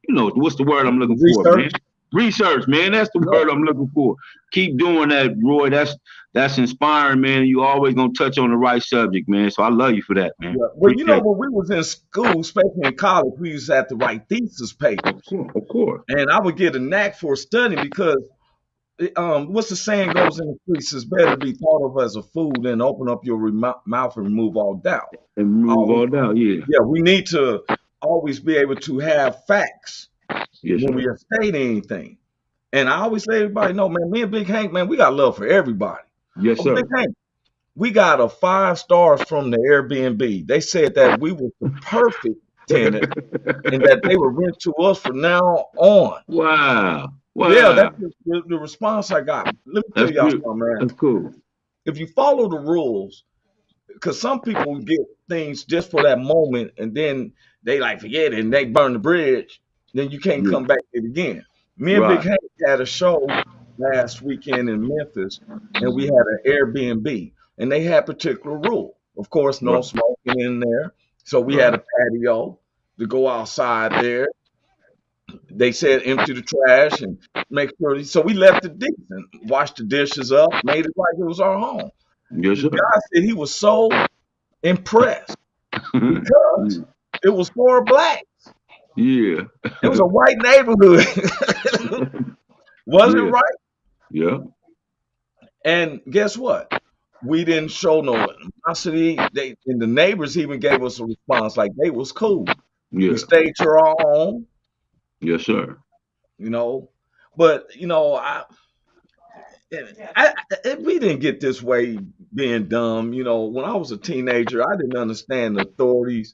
what's the word I'm The looking for, man? research. Research, man. That's the Yeah. word I'm looking for. Keep doing that, Roy. That's inspiring, man. You always gonna touch on the right subject, man. So I love you for that, man. Yeah. Well, Appreciate it. when we was in school, especially in college, we used to have to write thesis Of papers. course, of course. And I would get a knack for studying because what's the saying goes in the streets, it's better to be thought of as a fool than open up your mouth and remove all doubt. And move Always, all down, yeah. yeah, we need to always be able to have facts Yes, when sir. we state anything. And I always let everybody know, man, me and Big Hank, man, we got love for everybody. Yes, Oh, Big sir. Hank, we got a 5 stars from the Airbnb. They said that we were the perfect tenant and that they would rent to us from now on. Wow. Yeah, that's Wow. the response I got. Let me tell That's y'all good. something, man. That's cool. If you follow the rules, because some people get things just for that moment and then they like forget it and they burn the bridge, then you can't Yeah. come back to it again. Me and Big Right. Hank had a show last weekend in Memphis and we had an Airbnb and they had particular rule. Of course, no Right. smoking in there. So we had Right. a patio to go outside there. They said empty the trash and make sure. So we left it decent, washed the dishes up, made it like it was our home. Yes, The sir. guy said he was so impressed because it was for blacks. Yeah. It was a white neighborhood. Wasn't Yeah. right. Yeah. And guess what? We didn't show no animosity. They and the neighbors even gave us a response like they was cool. We Yeah. stayed to our own, Yes, sir. you know. But we didn't get this way being dumb. When I was a teenager, I didn't understand the authorities,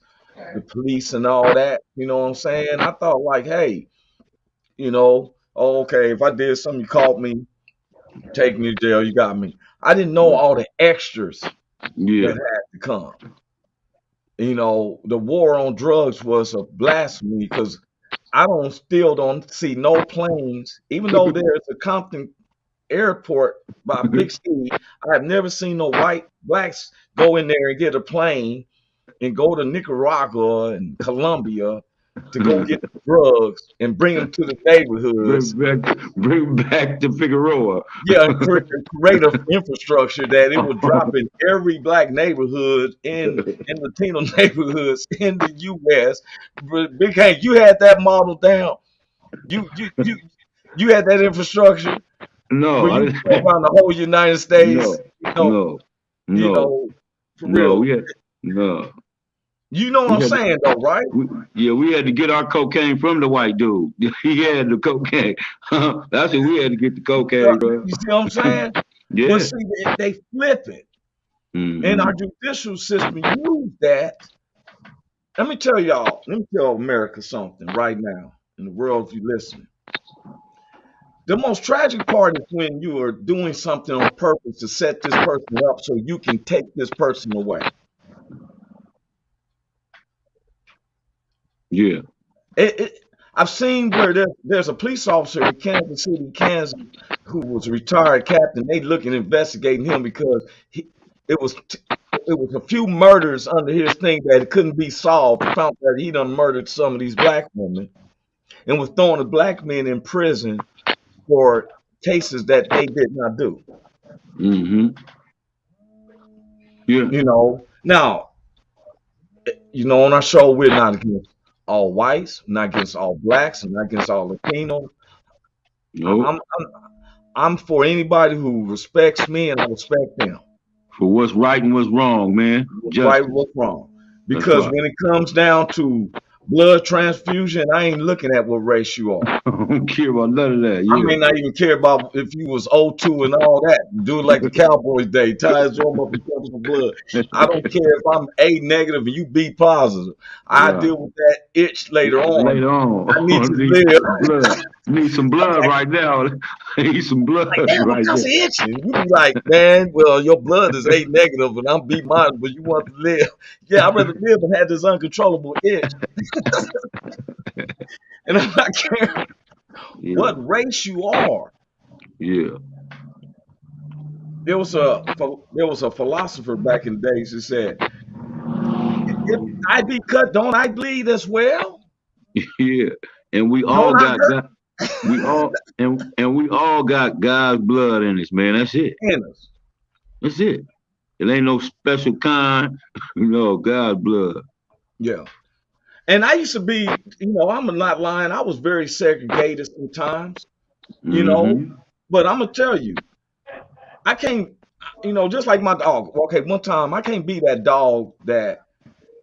the police, and all that. You know what I'm saying? I thought like, hey, oh, okay, if I did something, you caught me, take me to jail, you got me. I didn't know all the extras that Yeah. had to come. The war on drugs was a blasphemy because I don't still don't see no planes, even though there's a Compton airport by Big City. I have never seen no blacks go in there and get a plane and go to Nicaragua and Colombia to go get drugs and bring them to the neighborhoods. Bring back to Figueroa. Yeah, and create a infrastructure that it would drop in every black neighborhood in Latino neighborhoods in the U.S. But Big Hank, you had that model down. You had that infrastructure No, where I you didn't. go around the whole United States. No, no, You no, know, for no. real. We had no. You know what We I'm had to, saying, though, right? we had to get our cocaine from the white dude. He had the cocaine. That's what we had to get the cocaine from. You see what I'm saying? But Yeah. see, they flip it, and Hmm. our judicial system use that. Let me tell y'all. Let me tell America something right now. In the world, if you listen, the most tragic part is when you are doing something on purpose to set this person up so you can take this person away. Yeah. I've seen where there's a police officer in Kansas City, Kansas, who was a retired captain. They looking investigating him because it was it was a few murders under his thing that couldn't be solved. They found that he done murdered some of these black women and was throwing the black men in prison for cases that they did not do. Hmm. Yeah. Now, on our show, we're not against all whites, not against all blacks, and not against all Latinos. No. I'm for anybody who respects me and I respect them. For what's right and what's wrong, man. What's right, Justice. what's wrong. That's Because right. when it comes down to blood transfusion, I ain't looking at what race you are. I don't care about none of that. I Yeah. may not even care about if you was O2 and all that. Do it like the Cowboys day. Ties them up and cover the blood. I don't care if I'm A negative and you B positive. I Right. deal with that itch later on. Later I need on, to need live. some blood. Need some blood right now. Need some blood Like, damn, my right house there. itching. You be like, man, well, your blood is A negative and I'm B minus, but you want to live. Yeah, I'd rather live than have this uncontrollable itch. And I'm not caring Yeah. what race you are. Yeah. There was a philosopher back in the days who said, if I be cut, don't I bleed as well? Yeah. And we all Don't I got hurt God. We all got God's blood in us, man. That's it. in us? That's it. It ain't no special kind. God's blood. Yeah. And I used to be, I'm not lying. I was very segregated sometimes, you know, Hmm. but I'm gonna tell you, I can't, just like my dog. Okay, one time I can't be that dog that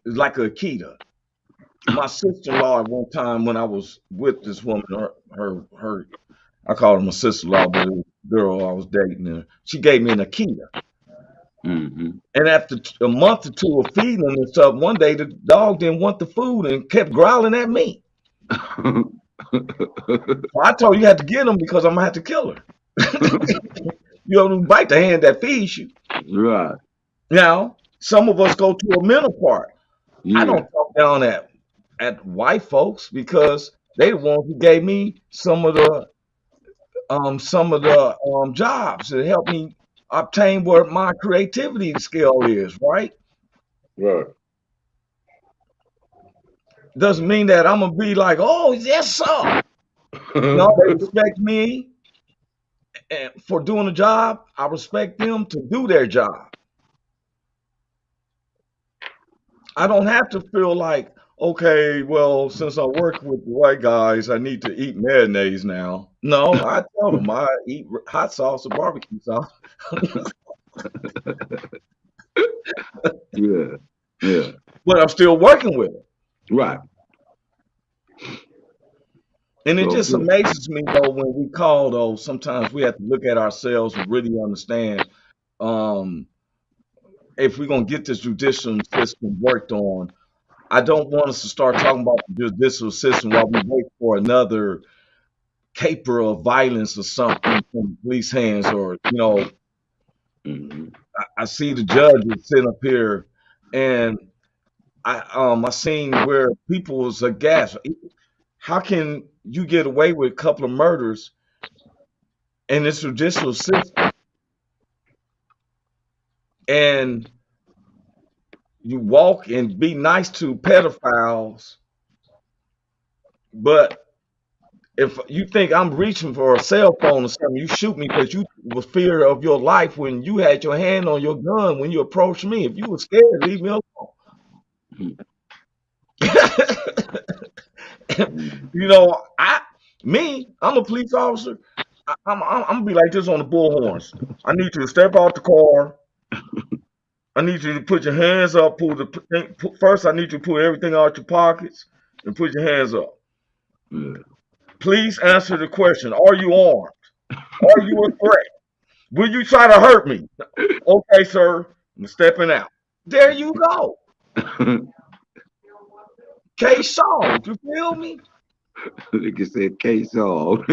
is like a Akita. My sister-in-law at one time when I was with this woman, her I called her my sister-in-law, but it was a girl I was dating, and she gave me an Akita. Hmm. And after a month or two of feeding him and stuff, one day the dog didn't want the food and kept growling at me. So I told her, you had to get him because I'm gonna have to kill her. You don't bite the hand that feeds you. Right. Now, some of us go to a mental part. I Yeah. don't talk down at white folks because they the ones who gave me some of the jobs that helped me obtain where my creativity skill is, right? Right. Doesn't mean that I'm gonna be like, oh yes, sir. No, they respect me and for doing a job. I respect them to do their job. I don't have to feel like, okay, well, since I work with the white guys, I need to eat mayonnaise now. No, I tell them I eat hot sauce or barbecue sauce, Yeah. Yeah. but I'm still working with it. Right. And it So just good. amazes me though when we call though, sometimes we have to look at ourselves and really understand um, if we're gonna get this judicial system worked on. I don't want us to start talking about the judicial system while we wait for another caper of violence or something from the police hands, or Hmm. I see the judges sitting up here, and I seen where people was aghast. How can you get away with a couple of murders in this judicial system, and you walk and be nice to pedophiles, but if you think I'm reaching for a cell phone or something, you shoot me because you was fear of your life when you had your hand on your gun when you approached me. If you were scared, leave me alone. You know, I'm a police officer. I'm gonna be like this on the bullhorns. I need you to step out the car. I need you to put your hands up. First, I need you to pull everything out your pockets and put your hands up. Yeah. Please answer the question. Are you armed? Are you a threat? Will you try to hurt me? Okay, sir. I'm stepping out. There you go. Case solved. You feel me? Like I said, case solved.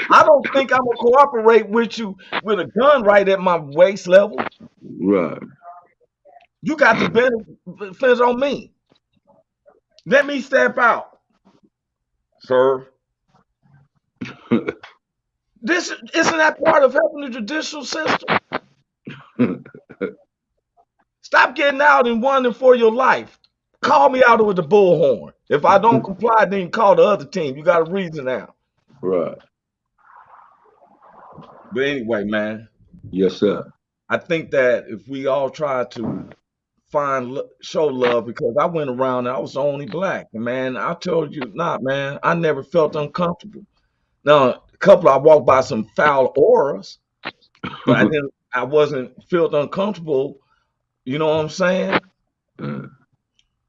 I don't think I'm gonna cooperate with you with a gun right at my waist level. Right. You got the benefits on me. Let me step out, sir. This isn't that part of helping the judicial system? Stop getting out and running for your life. Call me out with the bullhorn. If I don't comply, then you call the other team. You got a reason now. Right. But anyway, man. Yes, sir. I think that if we all try to show love, because I went around and I was the only black, and man, I told you not, man. I never felt uncomfortable. Now, a couple I walked by some foul auras, but I wasn't felt uncomfortable. You know what I'm saying?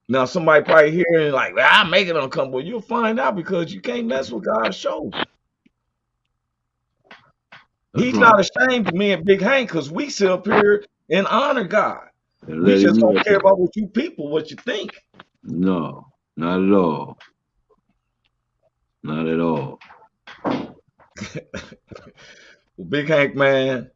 Now somebody probably hearing like, well, I make it uncomfortable. You'll find out because you can't mess with God's show. He's not ashamed of me and Big Hank because we sit up here and honor God. We just don't care about what you think. No, not at all. Not at all. Well, Big Hank, man,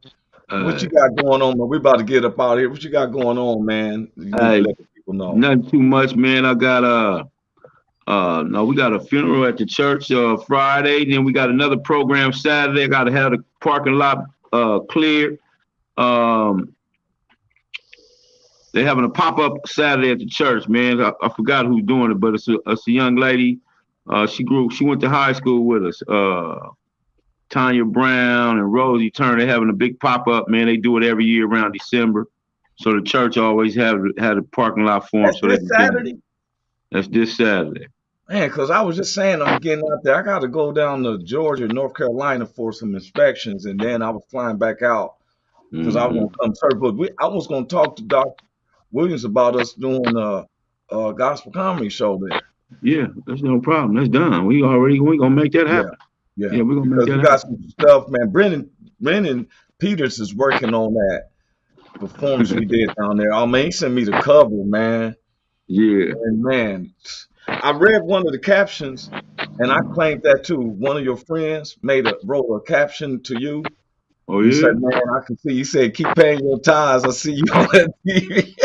what you got going on, man? We about to get up out of here. What you got going on, man? Let people know. Nothing too much, man. I got no, we got a funeral at the church Friday. Then we got another program Saturday. I got to have the parking lot cleared. They're having a pop-up Saturday at the church, man. I forgot who's doing it, but it's a young lady. She went to high school with us. Tanya Brown and Rosie Turner. They're having a big pop-up, man. They do it every year around December. So the church always had a parking lot for them. That's this Saturday? That's this Saturday. Man, because I was just saying I'm getting out there. I got to go down to Georgia, North Carolina for some inspections, and then I was flying back out because I was going to come serve. But I was going to talk to Dr. Williams about us doing a gospel comedy show there. Yeah, that's no problem. That's done. We gonna make that happen. Yeah, we're gonna make that happen. We got some stuff, man. Brennan Peters is working on that performance we did down there. I mean, he sent me the cover, man. Yeah. And man, I read one of the captions, and I claimed that too. One of your friends wrote a caption to you. Oh, he yeah? said, man, I can see. He said, keep paying your tithes. I see you on that TV.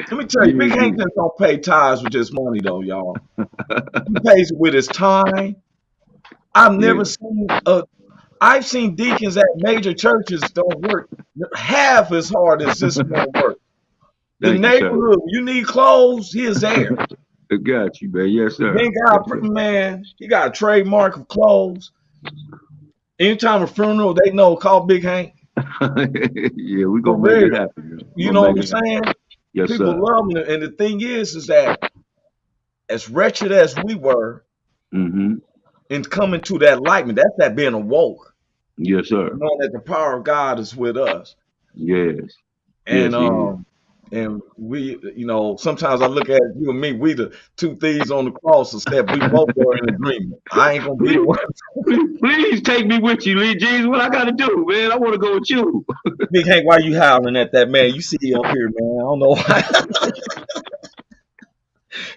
Let me tell you, Big Hank just don't pay tithes with just money, though, y'all. He pays it with his time. I've seen deacons at major churches don't work half as hard as this one work. The neighborhood, you need clothes, he is there. I got you, man. Yes, sir. He got a trademark of clothes. Anytime a funeral, they know, call Big Hank. Yeah, we're going to make it happen. You know what I'm saying? Yes, People sir. love him. And the thing is that as wretched as we were, in coming to that enlightenment, that's that being awoke. Yes, sir. Knowing that the power of God is with us. Yes. And and we, sometimes I look at you and me, we the two thieves on the cross, except we both are in agreement. I ain't gonna be the one. Please take me with you, Lee Jesus. What I gotta do, man? I want to go with you. Big Hank, why you howling at that, man? You see up here, man. I don't know why.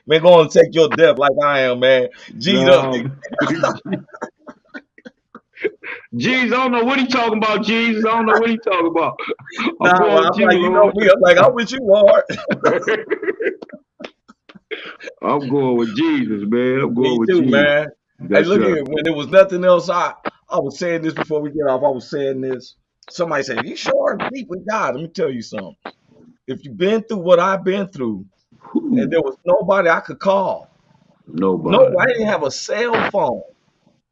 Man, go and take your death like I am, man. Jesus. Jesus, I don't know what he talking about, Jesus. I don't know what he talking about. I'm with you, Lord. I'm going with Jesus, man. I'm going with you, Jesus. Man. Hey, Yes, look sir. here. When there was nothing else, I was saying this before we get off. I was saying this. Somebody said, "You sure deep with God?" Let me tell you something. If you've been through what I've been through, and Whew. there was nobody I could call, no, I Nobody. didn't have a cell phone.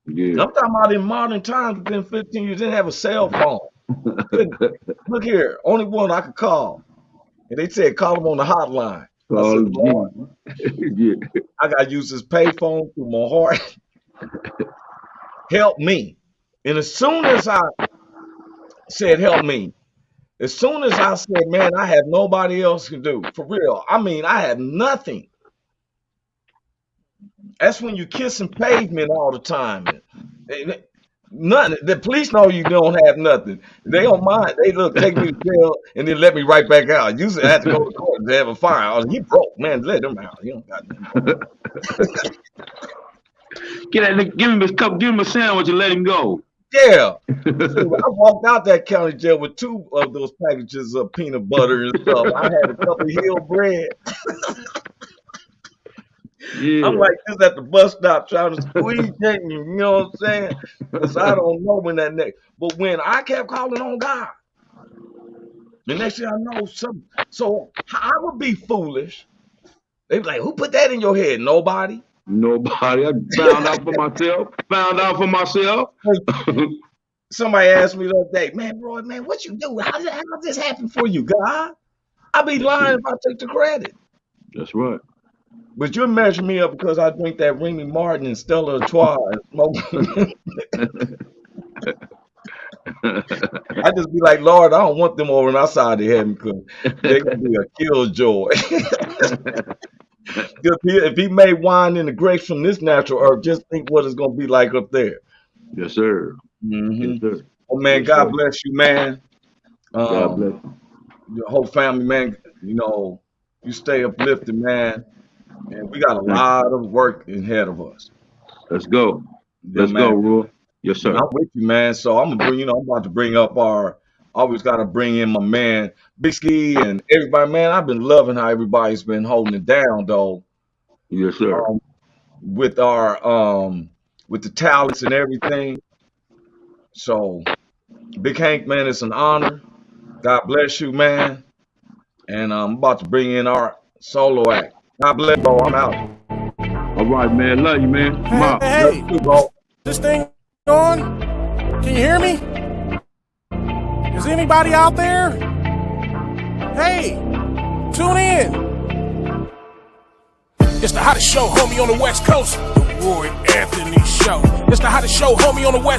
Yeah. I'm talking about in modern times. Within 15 years, didn't have a cell phone. Couldn't look here. Only one I could call, and they said call them on the hotline. I said, Call Lord, Jesus. Yeah. I got to use this payphone through my heart. Help me. And as soon as I said, help me, as soon as I said, man, I have nobody else to do, for real. I mean, I have nothing. That's when you kissing pavement all the time. Nothing. The police know you don't have nothing. They don't mind. They look, take me to jail and then let me right back out. Usually I have to go to court to have a fine. He broke, man. Let him out. He don't got nothing. Give him a sandwich and let him go. Yeah. So I walked out that county jail with 2 of those packages of peanut butter and stuff. I had a couple of Hill bread. I'm Yeah. like this at the bus stop trying to squeeze in you know what I'm saying? Because I don't know when that next. But when I kept calling on God, the next thing I know, so I would be foolish. They be like, who put that in your head? Nobody. Nobody. I found out for myself. Found out for myself. Somebody asked me the other day, man, Roy, man, what you do? How did this happen for you, God? I'd be lying if I took the credit. That's right. But you measure me up because I drink that Remy Martin and Stella Artois and smoke. I just be like, Lord, I don't want them over on our side of heaven because they're gonna be a killjoy. If he made wine in the grapes from this natural earth, just think what it's gonna be like up there. Yes, sir. Mm-hmm. Yes, sir. Oh man, Yes, God sir. bless you, man. God bless you. Your whole family, man. You know, you stay uplifted, man. And we got a Thank you. lot of work ahead of us. Let's go. Yeah, Let's go, man. Roy. Yes, And sir. I'm with you, man. So I'm gonna bring, I'm about to bring up always gotta bring in my man, Big Ski and everybody, man. I've been loving how everybody's been holding it down though. Yes, sir. With with the talents and everything. So Big Hank, man, it's an honor. God bless you, man. And I'm about to bring in our solo act. God bless you, bro. I'm out. All right, man. Love you, man. I'm out. Love Hey, you, bro. this thing on? Can you hear me? Is anybody out there? Hey, tune in. It's the hottest show, homie, on the West Coast. The Roy Anthony Show. It's the hottest show, homie, on the West